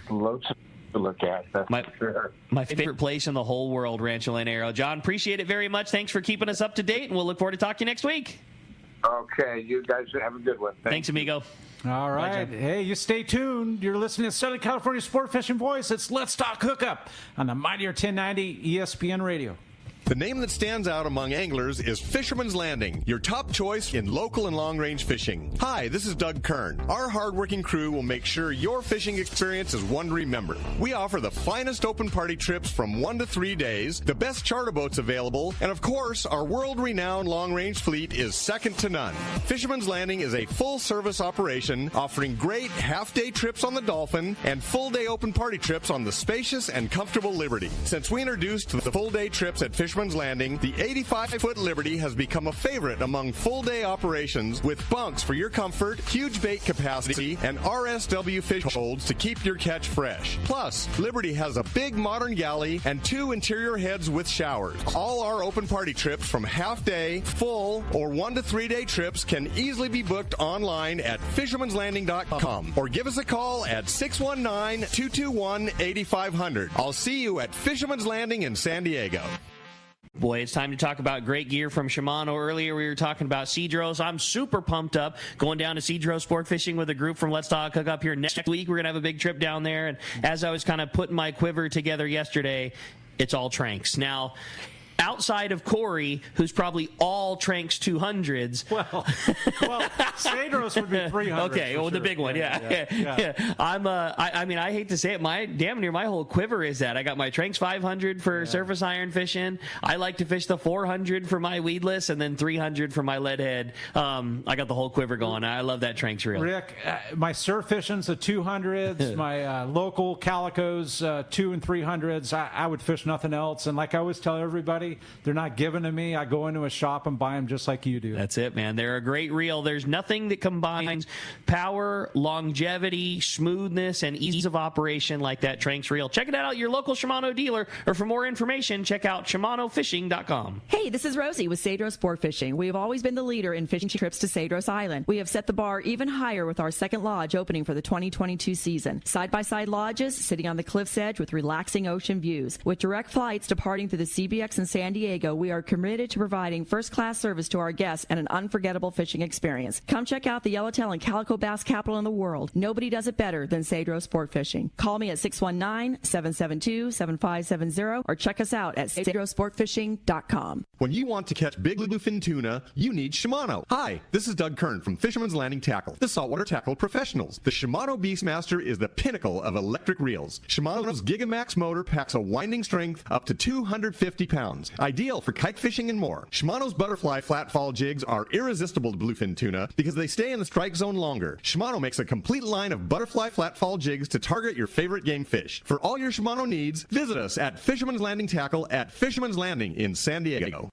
Loads to look at. That's for sure. My favorite place in the whole world, Rancho La Habanera. John, appreciate it very much. Thanks for keeping us up to date, and we'll look forward to talking to you next week. Okay, you guys have a good one. Thanks, amigo. All right. Hey, you stay tuned. You're listening to Southern California Sport Fishing Voice. It's Let's Talk Hookup on the Mightier 1090 ESPN Radio. The name that stands out among anglers is Fisherman's Landing, your top choice in local and long-range fishing. Hi, this is Doug Kern. Our hardworking crew will make sure your fishing experience is one to remember. We offer the finest open party trips from 1 to 3 days, the best charter boats available, and of course, our world-renowned long-range fleet is second to none. Fisherman's Landing is a full-service operation offering great half-day trips on the Dolphin and full-day open party trips on the spacious and comfortable Liberty. Since we introduced the full-day trips at Fisherman's Fisherman's Landing, the 85-foot Liberty has become a favorite among full-day operations with bunks for your comfort, huge bait capacity, and RSW fish holds to keep your catch fresh. Plus, Liberty has a big modern galley and 2 interior heads with showers. All our open party trips from half-day, full, or 1 to 3 day trips can easily be booked online at fishermanslanding.com or give us a call at 619-221-8500. I'll see you at Fisherman's Landing in San Diego. Boy, it's time to talk about great gear from Shimano. Earlier, we were talking about Cedros. I'm super pumped up going down to Cedros Sport Fishing with a group from Let's Talk Hookup here next week. We're going to have a big trip down there. And as I was kind of putting my quiver together yesterday, it's all Tranks. Now, outside of Corey, who's probably all Tranks 200s. Well, Cedros would be 300. Okay, well, sure. The big one, yeah. I mean, I hate to say it, damn near my whole quiver is that. I got my Tranks 500 for surface iron fishing. I like to fish the 400 for my weedless, and then 300 for my lead head. I got the whole quiver going. I love that Tranks reel. Rick, my surf fishing's the 200s. My local calicos, 2 and 300s. I would fish nothing else. And like I always tell everybody, they're not given to me. I go into a shop and buy them just like you do. That's it, man. They're a great reel. There's nothing that combines power, longevity, smoothness, and ease of operation like that Tranks reel. Check it out at your local Shimano dealer, or for more information, check out ShimanoFishing.com. Hey, this is Rosie with Cedros Sport Fishing. We have always been the leader in fishing trips to Cedros Island. We have set the bar even higher with our second lodge opening for the 2022 season. Side-by-side lodges sitting on the cliff's edge with relaxing ocean views. With direct flights departing through the CBX in San Diego, we are committed to providing first-class service to our guests and an unforgettable fishing experience. Come check out the yellowtail and calico bass capital in the world. Nobody does it better than Cedros Sport Fishing. Call me at 619-772-7570 or check us out at cedrosportfishing.com. When you want to catch big bluefin tuna, you need Shimano. Hi, this is Doug Kern from Fisherman's Landing Tackle, the saltwater tackle professionals. The Shimano Beastmaster is the pinnacle of electric reels. Shimano's Gigamax motor packs a winding strength up to 250 pounds. Ideal for kite fishing and more. Shimano's butterfly flat-fall jigs are irresistible to bluefin tuna because they stay in the strike zone longer. Shimano makes a complete line of butterfly flat-fall jigs to target your favorite game fish. For all your Shimano needs, visit us at Fisherman's Landing Tackle at Fisherman's Landing in San Diego.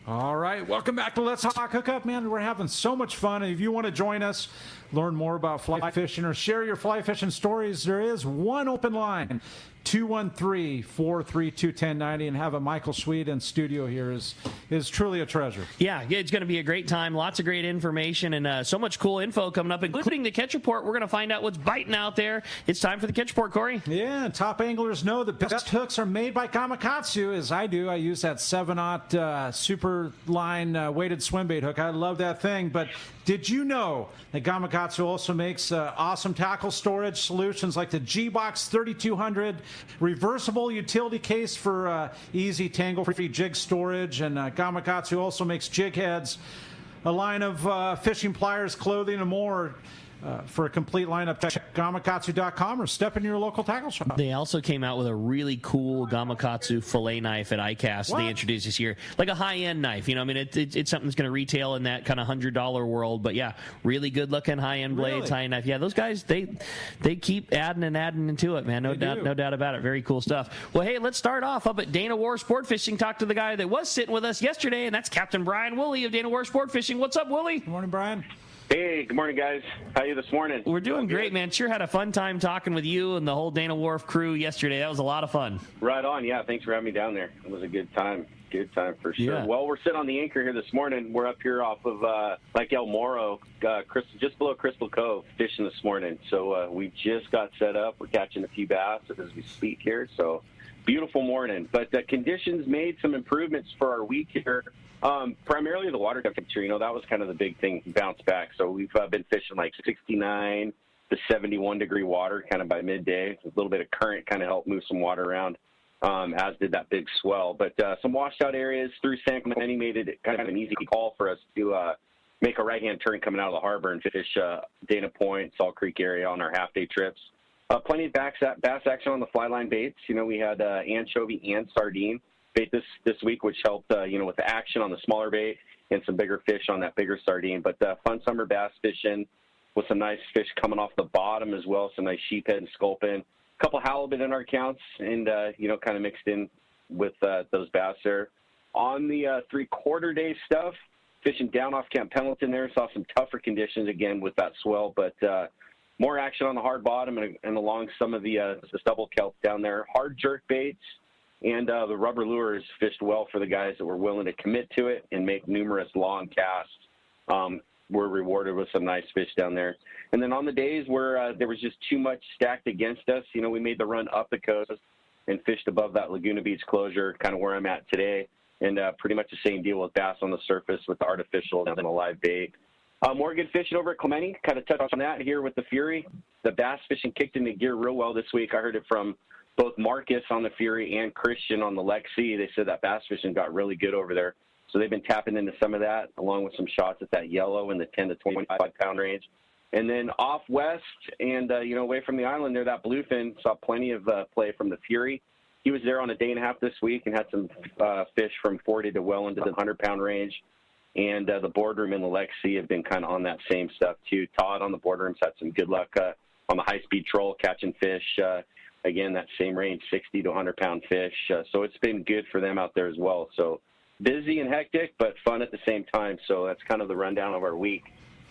All right, welcome back to Let's Talk Hookup, man. We're having so much fun. And if you want to join us, learn more about fly fishing, or share your fly fishing stories, there is one open line. 213-432-1090, and have a Michael Schweit in studio here is truly a treasure. Yeah, it's going to be a great time. Lots of great information and so much cool info coming up, including the Catch Report. We're going to find out what's biting out there. It's time for the Catch Report, Corey. Yeah, top anglers know the best hooks are made by Gamakatsu, as I do. I use that 7/0 super line weighted swim bait hook. I love that thing, but did you know that Gamakatsu also makes awesome tackle storage solutions like the G-Box 3200, reversible utility case for easy tangle-free jig storage, and Gamakatsu also makes jig heads, a line of fishing pliers, clothing, and more. For a complete lineup, check Gamakatsu.com or step into your local tackle shop. They also came out with a really cool Gamakatsu fillet knife at ICAST they introduced this year. Like a high-end knife. You know, I mean, it's something that's going to retail in that kind of $100 world. But, yeah, really good-looking high-end blades, high-end knife. Yeah, those guys, they keep adding and adding into it, man. No doubt about it. Very cool stuff. Well, hey, let's start off up at Dana War Sport Fishing. Talk to the guy that was sitting with us yesterday, and that's Captain Brian Woolley of Dana War Sport Fishing. What's up, Woolley? Good morning, Brian. Hey, good morning, guys. How are you this morning? We're doing great, man. Sure had a fun time talking with you and the whole Dana Wharf crew yesterday. That was a lot of fun. Right on. Yeah, thanks for having me down there. It was a good time. Good time for sure. Yeah. Well, we're sitting on the anchor here this morning. We're up here off of Lake El Moro, just below Crystal Cove, fishing this morning. So we just got set up. We're catching a few bass as we speak here. So beautiful morning. But the conditions made some improvements for our week here. Primarily the water temperature, you know, that was kind of the big thing, bounce back. So we've been fishing like 69 to 71 degree water kind of by midday. A little bit of current kind of helped move some water around, as did that big swell. But some washed out areas through San Clemente made it kind of an easy call for us to make a right-hand turn coming out of the harbor and fish Dana Point, Salt Creek area on our half-day trips. Plenty of bass action on the fly line baits. You know, we had anchovy and sardine bait this week, which helped, with the action on the smaller bait and some bigger fish on that bigger sardine. But fun summer bass fishing with some nice fish coming off the bottom as well, some nice sheephead and sculpin. A couple halibut in our counts and, kind of mixed in with those bass there. On the 3/4 day stuff, fishing down off Camp Pendleton there, saw some tougher conditions again with that swell, but more action on the hard bottom and along some of the stubble kelp down there. Hard jerk baits and the rubber lures fished well for the guys that were willing to commit to it and make numerous long casts. We're rewarded with some nice fish down there. And then on the days where there was just too much stacked against us, we made the run up the coast and fished above that Laguna Beach closure, kind of where I'm at today. And pretty much the same deal with bass on the surface with the artificial and the live bait. More good fishing over at Clemente. Kind of touched on that here with the Fury. The bass fishing kicked into gear real well this week. I heard it from both Marcus on the Fury and Christian on the Lexi. They said that bass fishing got really good over there. So they've been tapping into some of that, along with some shots at that yellow in the 10 to 25-pound range. And then off west and, away from the island there, that bluefin, saw plenty of play from the Fury. He was there on a day and a half this week and had some fish from 40 to well into the 100-pound range. And the boardroom and the Lexi have been kind of on that same stuff, too. Todd on the boardroom's had some good luck on the high-speed troll catching fish. Again, that same range, 60 to 100-pound fish. So it's been good for them out there as well. So busy and hectic, but fun at the same time. So that's kind of the rundown of our week.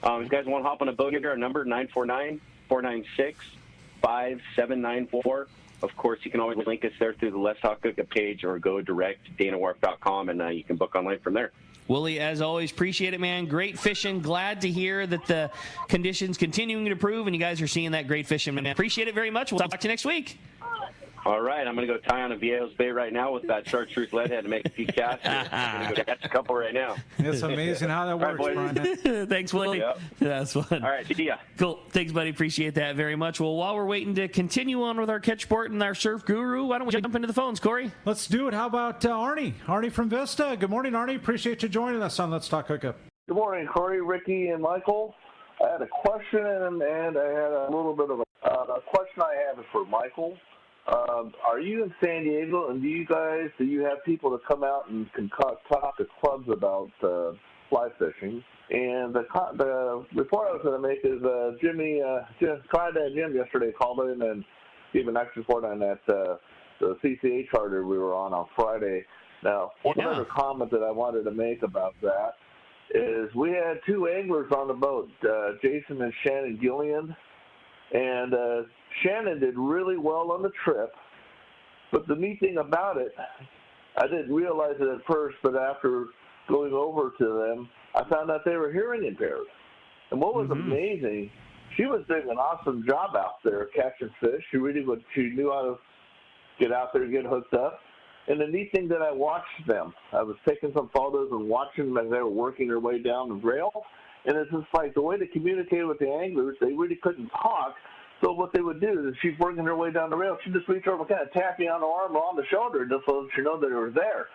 If you guys want to hop on a boat here, our number, 949-496-5794. Of course, you can always link us there through the Let's Talk Hookup page or go direct to DanaWharf.com, and you can book online from there. Willie, as always, appreciate it, man. Great fishing. Glad to hear that the conditions continuing to improve, and you guys are seeing that great fishing, man. Appreciate it very much. We'll talk to you next week. All right, I'm going to go tie on a Viejos bait right now with that chartreuse leadhead to make a few casts. I'm going to go catch a couple right now. It's amazing how that works, Brian. Thanks, Willie. Yep. That's fun. All right, see ya. Cool. Thanks, buddy. Appreciate that very much. Well, while we're waiting to continue on with our catch sport and our surf guru, why don't we jump into the phones, Corey? Let's do it. How about Arnie? Arnie from Vista. Good morning, Arnie. Appreciate you joining us on Let's Talk Hookup. Good morning, Corey, Ricky, and Michael. I had a question, and I had a little bit of a question I have is for Michael. Are you in San Diego, and do you have people that come out and can talk to clubs about fly fishing? And the report I was going to make is Jim yesterday called in and gave an extra report on that the CCA charter we were on Friday. Now, one other comment that I wanted to make about that is we had two anglers on the boat, Jason and Shannon Gillian, and Shannon did really well on the trip, but the neat thing about it, I didn't realize it at first, but after going over to them, I found out they were hearing impaired. And what was amazing, she was doing an awesome job out there catching fish. She knew how to get out there and get hooked up. And the neat thing that I watched them, I was taking some photos and watching them as they were working their way down the rail. And it's just like the way they communicated with the anglers, they really couldn't talk. So what they would do is she's working her way down the rail. She'd just reach over and kind of tap you on the arm or on the shoulder just so that you know that they were there.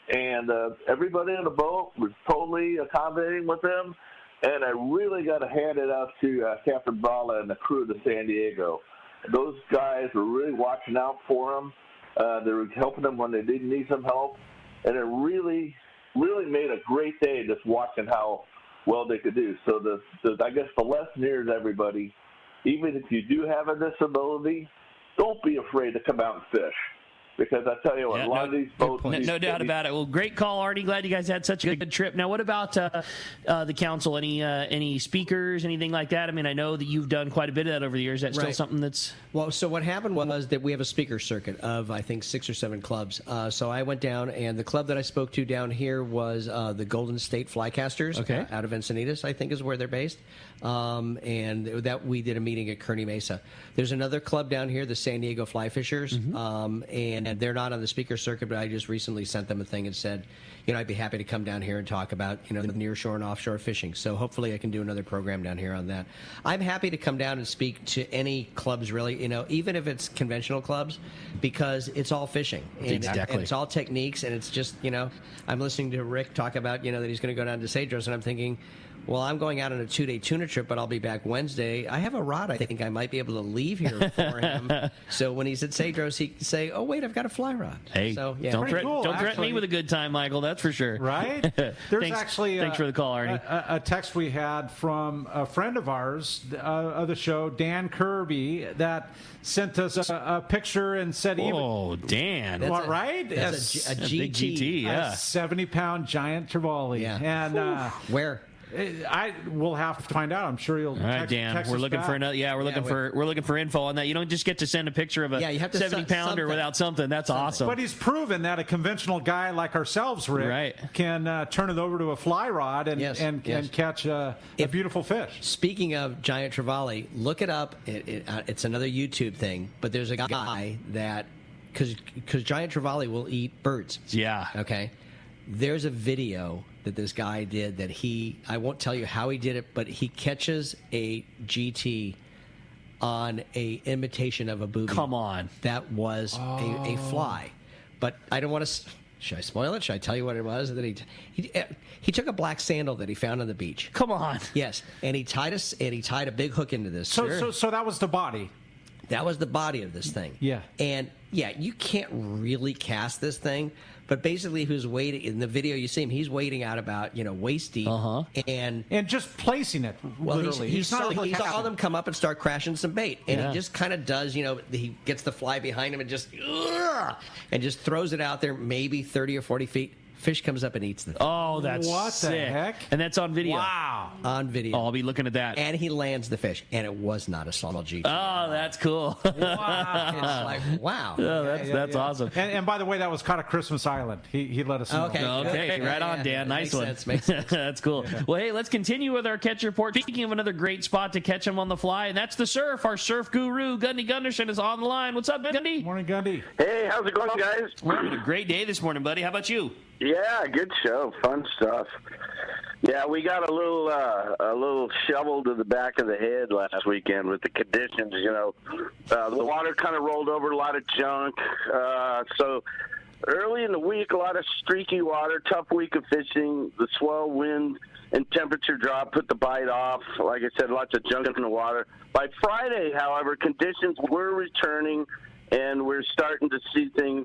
And everybody on the boat was totally accommodating with them. And I really got to hand it out to Captain Bala and the crew of the San Diego. Those guys were really watching out for them. They were helping them when they didn't need some help. And it really, really made a great day just watching how well they could do. So I guess the lesson here is everybody, even if you do have a disability, don't be afraid to come out and fish. Because I tell you what, a lot of these boats... No doubt about it. Well, great call, Artie. Glad you guys had such a good trip. Now, what about the council? Any speakers, anything like that? I mean, I know that you've done quite a bit of that over the years. Is that still something that's... Well, so what happened was that we have a speaker circuit of, I think, 6 or 7 clubs. So I went down, and the club that I spoke to down here was the Golden State Flycasters out of Encinitas, I think is where they're based. And that we did a meeting at Kearney Mesa. There's another club down here, the San Diego Fly Fishers, and they're not on the speaker circuit, but I just recently sent them a thing and said, I'd be happy to come down here and talk about, the nearshore and offshore fishing. So hopefully I can do another program down here on that. I'm happy to come down and speak to any clubs, really, even if it's conventional clubs, because it's all fishing. And it's all techniques, and it's just, I'm listening to Rick talk about, that he's going to go down to Cedros, and I'm thinking, Well, I'm going out on a 2-day tuna trip, but I'll be back Wednesday. I have a rod. I think I might be able to leave here for him. So when he's at Cedros, he can say, "Oh, wait, I've got a fly rod." Hey, so, yeah. don't threaten me with a good time, Michael. That's for sure. Right? There's thanks for the call, Arnie. A text we had from a friend of ours of the show, Dan Kirby, that sent us a picture and said, "Oh, Dan, what, right? That's a GT, big GT, yeah, a 70-pound giant trevally." Yeah. And where? I will have to find out. I'm sure you'll. All right, Dan. Text we're us looking back. for another. Yeah, we're looking for info on that. You don't just get to send a picture of a 70-pounder without something. That's awesome. But he's proven that a conventional guy like ourselves, Rick, can turn it over to a fly rod and catch a beautiful fish. Speaking of giant trevally, look it up. It's another YouTube thing, but there's a guy that because giant trevally will eat birds. Yeah. Okay. There's a video that this guy did that I won't tell you how he did it, but he catches a GT on a imitation of a booby. Come on. That was a fly. But I don't want to... Should I spoil it? Should I tell you what it was? That he took a black sandal that he found on the beach. Come on. Yes. And he tied a big hook into this. So that was the body. That was the body of this thing. Yeah. And, you can't really cast this thing, but basically he was waiting. In the video you see him, he's waiting out about, waist deep. And just placing it, literally. He saw them come up and start crashing some bait. And he just kind of does, he gets the fly behind him and just throws it out there maybe 30 or 40 feet. Fish comes up and eats the thing. Oh, that's what sick. the heck? And that's on video. Wow. On video. Oh, I'll be looking at that. And he lands the fish, and it was not a small GT. Oh, that's cool. Wow. It's like, wow. Oh, that's awesome. And by the way, that was caught at Christmas Island. He let us know. Okay, right on, Dan. Nice one. Makes sense. That's cool. Yeah. Well, hey, let's continue with our catch report. Speaking of another great spot to catch them on the fly, and that's the surf. Our surf guru, Gundy Gunderson, is on the line. What's up, Gundy? Morning, Gundy. Hey, how's it going, guys? We're having a great day this morning, buddy. How about you? Yeah, good show. Fun stuff. Yeah, we got a little shovel to the back of the head last weekend with the conditions. The water kind of rolled over, a lot of junk. So early in the week, a lot of streaky water, tough week of fishing. The swell, wind, and temperature drop put the bite off. Like I said, lots of junk in the water. By Friday, however, conditions were returning, and we're starting to see things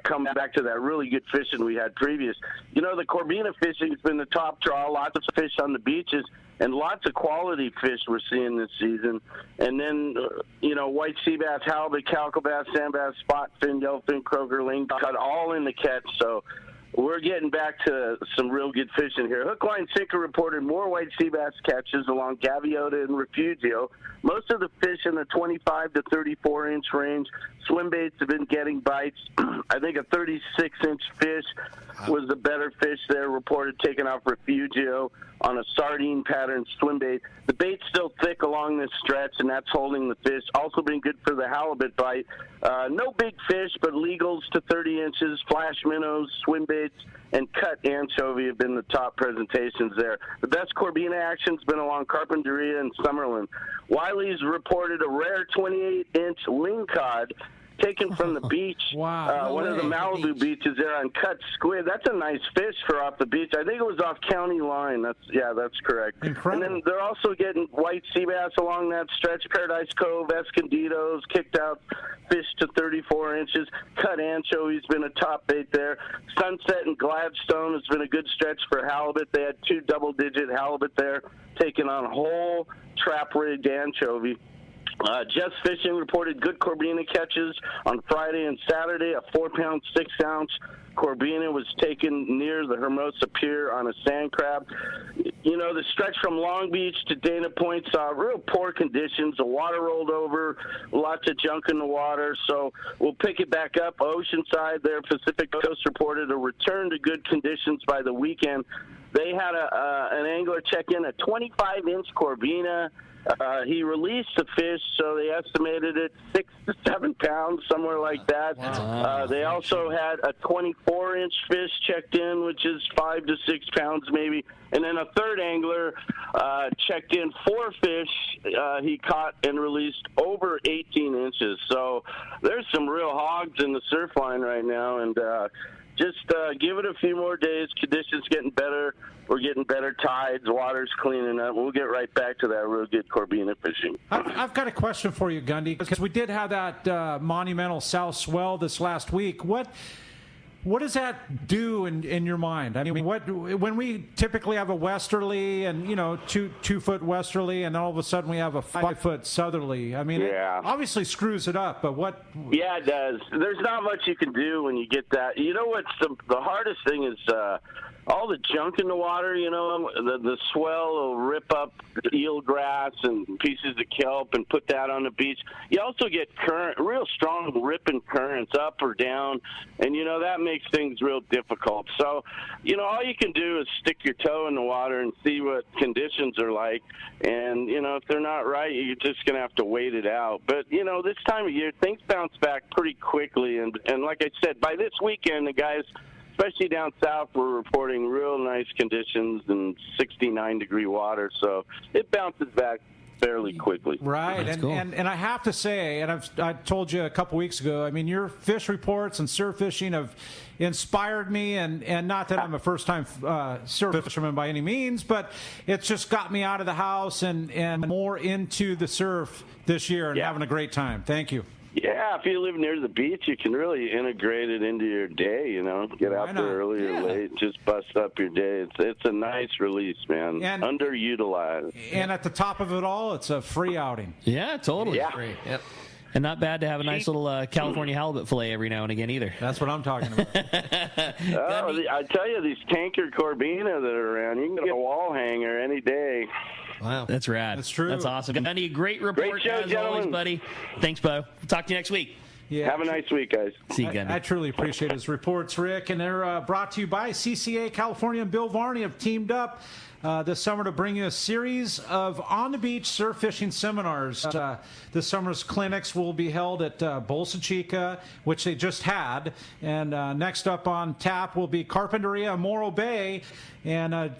come back to that really good fishing we had previous. The Corbina fishing has been the top draw, lots of fish on the beaches, and lots of quality fish we're seeing this season. And then, white sea bass, halibut, calico bass, sand bass, spot fin, yellowfin, croaker, lingcod, all in the catch. So we're getting back to some real good fishing here. Hook, line, sinker reported more white sea bass catches along Gaviota and Refugio. Most of the fish in the 25 to 34-inch range. Swim baits have been getting bites. I think a 36-inch fish was the better fish there, reported taking off Refugio on a sardine pattern swim bait. The bait's still thick along this stretch, and that's holding the fish. Also been good for the halibut bite. No big fish, but legals to 30 inches, flash minnows, swim baits, and cut anchovy have been the top presentations there. The best Corbina action's been along Carpinteria and Summerlin. Wiley's reported a rare 28-inch lingcod taken from the beach. Wow. One of the Malibu beaches there on cut squid. That's a nice fish for off the beach. I think it was off county line. That's correct. Incredible. And then they're also getting white sea bass along that stretch. Paradise Cove, Escondidos, kicked out fish to 34 inches. Cut anchovy's been a top bait there. Sunset and Gladstone has been a good stretch for halibut. They had 2 double-digit halibut there, taking on whole trap-rigged anchovy. Just Fishing reported good Corbina catches on Friday and Saturday. A 4-pound, 6-ounce Corbina was taken near the Hermosa Pier on a sand crab. The stretch from Long Beach to Dana Point saw real poor conditions. The water rolled over, lots of junk in the water. So we'll pick it back up. Oceanside there, Pacific Coast reported a return to good conditions by the weekend. They had an angler check in a 25-inch Corbina. He released the fish, so they estimated it 6 to 7 pounds, somewhere like that. Wow. They also had a 24-inch fish checked in, which is 5 to 6 pounds maybe. And then a third angler checked in 4 fish he caught and released over 18 inches. So there's some real hogs in the surf line right now, and just give it a few more days. Conditions getting better. We're getting better tides. Water's cleaning up. We'll get right back to that real good Corbina fishing. I've got a question for you, Gundy, because we did have that monumental south swell this last week. What does that do in your mind? I mean, when we typically have a westerly and, 2-foot westerly, and then all of a sudden we have a 5-foot southerly. I mean, It obviously screws it up, but what? Yeah, it does. There's not much you can do when you get that. You know what's the hardest thing is all the junk in the water, the swell will rip up eel grass and pieces of kelp and put that on the beach. You also get real strong ripping currents up or down, and, that makes things real difficult. So, all you can do is stick your toe in the water and see what conditions are like. And, if they're not right, you're just going to have to wait it out. But, this time of year, things bounce back pretty quickly. And like I said, by this weekend, the guys, especially down south, we're reporting real nice conditions and 69-degree water. So it bounces back fairly quickly. Right, and I have to say, and I told you a couple weeks ago, I mean, your fish reports and surf fishing have inspired me, and not that I'm a first-time surf fisherman by any means, but it's just got me out of the house and more into the surf this year and having a great time. Thank you. Yeah, if you live near the beach, you can really integrate it into your day, Get out there early or late, just bust up your day. It's a nice release, man. And underutilized. And at the top of it all, it's a free outing. Yeah, totally. Yeah. Free. Yep. And not bad to have a nice little California halibut fillet every now and again either. That's what I'm talking about. I tell you, these tanker Corbina that are around, you can get a wall hanger any day. Wow. That's rad. That's true. That's awesome. Gundy, great report great show, as gentlemen. always, buddy. Thanks, Bo. We'll talk to you next week. Yeah. Have a nice week, guys. See you, Gundy. I truly appreciate his reports, Rick. And they're brought to you by CCA California, and Bill Varney have teamed up this summer to bring you a series of on-the-beach surf fishing seminars. This summer's clinics will be held at Bolsa Chica, which they just had. And next up on tap will be Carpinteria, Morro Bay. And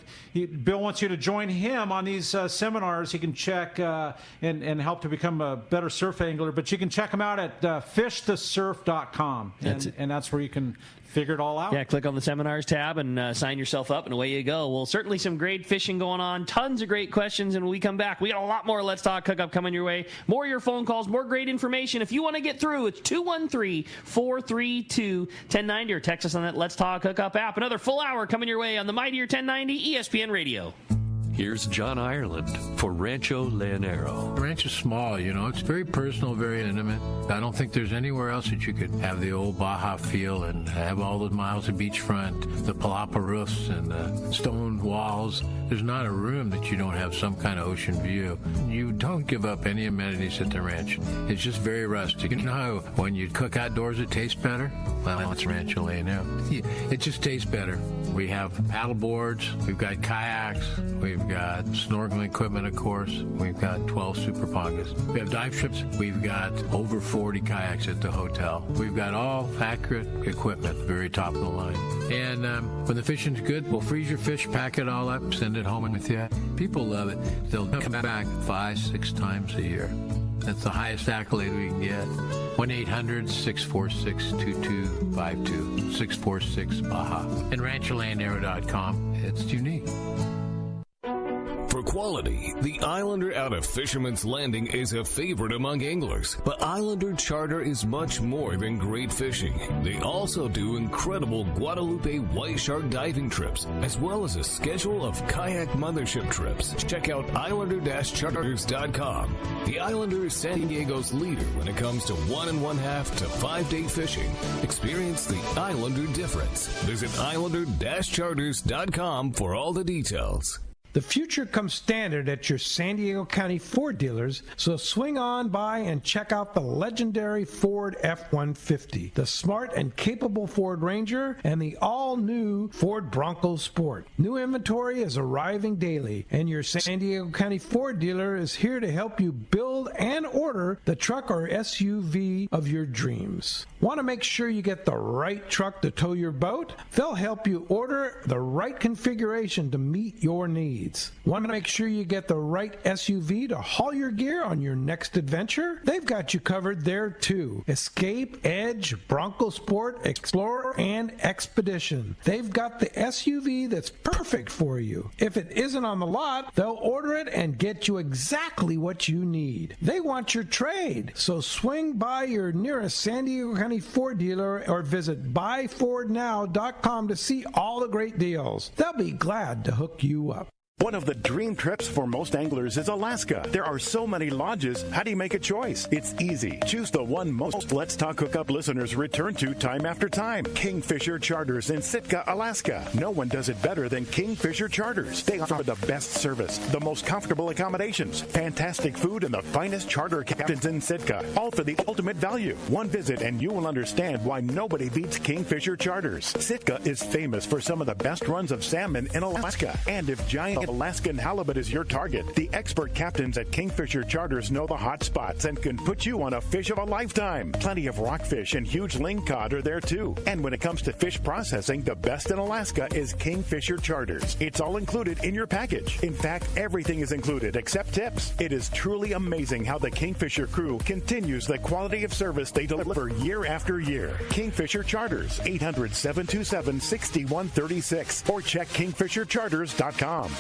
Bill wants you to join him on these seminars. He can check and help to become a better surf angler. But you can check him out at fishthesurf.com. And that's where you can figure it all out. Yeah, click on the seminars tab and sign yourself up, and away you go. Well, certainly some great fishing going on. Tons of great questions, and when we come back, we got a lot more Let's Talk Hookup coming your way. More of your phone calls, more great information. If you want to get through, it's 213-432-1090, or text us on that Let's Talk Hookup app. Another full hour coming your way on the Mightier 1090 ESPN Radio. Here's John Ireland for Rancho Leonero. The ranch is small, It's very personal, very intimate. I don't think there's anywhere else that you could have the old Baja feel and have all those miles of beachfront, the palapa roofs and the stone walls. There's not a room that you don't have some kind of ocean view. You don't give up any amenities at the ranch. It's just very rustic. You know how when you cook outdoors it tastes better? Well, it's Rancho Leonero. It just tastes better. We have paddle boards. We've got kayaks. We've got snorkeling equipment, of course. We've got 12 super pongas. We have dive trips. We've got over 40 kayaks at the hotel. We've got all accurate equipment, very top of the line. And when the fishing's good, we'll freeze your fish, pack it all up, send it home with you. People love it. They'll come back 5-6 times a year. That's the highest accolade we can get. 1-800-646-2252. 646-BAHA. And RanchoLandAero.com. It's unique. For quality, the Islander out of Fisherman's Landing is a favorite among anglers. But Islander Charter is much more than great fishing. They also do incredible Guadalupe white shark diving trips, as well as a schedule of kayak mothership trips. Check out Islander-Charters.com. The Islander is San Diego's leader when it comes to 1 1/2 to 5-day fishing. Experience the Islander difference. Visit Islander-Charters.com for all the details. The future comes standard at your San Diego County Ford dealers, so swing on by and check out the legendary Ford F-150, the smart and capable Ford Ranger, and the all-new Ford Bronco Sport. New inventory is arriving daily, and your San Diego County Ford dealer is here to help you build and order the truck or SUV of your dreams. Want to make sure you get the right truck to tow your boat? They'll help you order the right configuration to meet your needs. needs. Want to make sure you get the right SUV to haul your gear on your next adventure? They've got you covered there too. Escape, Edge, Bronco Sport, Explorer, and Expedition. They've got the SUV that's perfect for you. If it isn't on the lot, they'll order it and get you exactly what you need. They want your trade, so swing by your nearest San Diego County Ford dealer or visit buyfordnow.com to see all the great deals. They'll be glad to hook you up. One of the dream trips for most anglers is Alaska. There are so many lodges. How do you make a choice? It's easy. Choose the one most Let's Talk Hookup listeners return to time after time. Kingfisher Charters in Sitka, Alaska. No one does it better than Kingfisher Charters. They offer the best service, the most comfortable accommodations, fantastic food, and the finest charter captains in Sitka. All for the ultimate value. One visit and you will understand why nobody beats Kingfisher Charters. Sitka is famous for some of the best runs of salmon in Alaska. And if giant Alaskan halibut is your target, the expert captains at Kingfisher Charters know the hot spots and can put you on a fish of a lifetime. Plenty of rockfish and huge lingcod are there too. And when it comes to fish processing, the best in Alaska is Kingfisher Charters. It's all included in your package. In fact, everything is included except tips. It is truly amazing how the Kingfisher crew continues the quality of service they deliver year after year. Kingfisher Charters, 800-727-6136, or check kingfishercharters.com.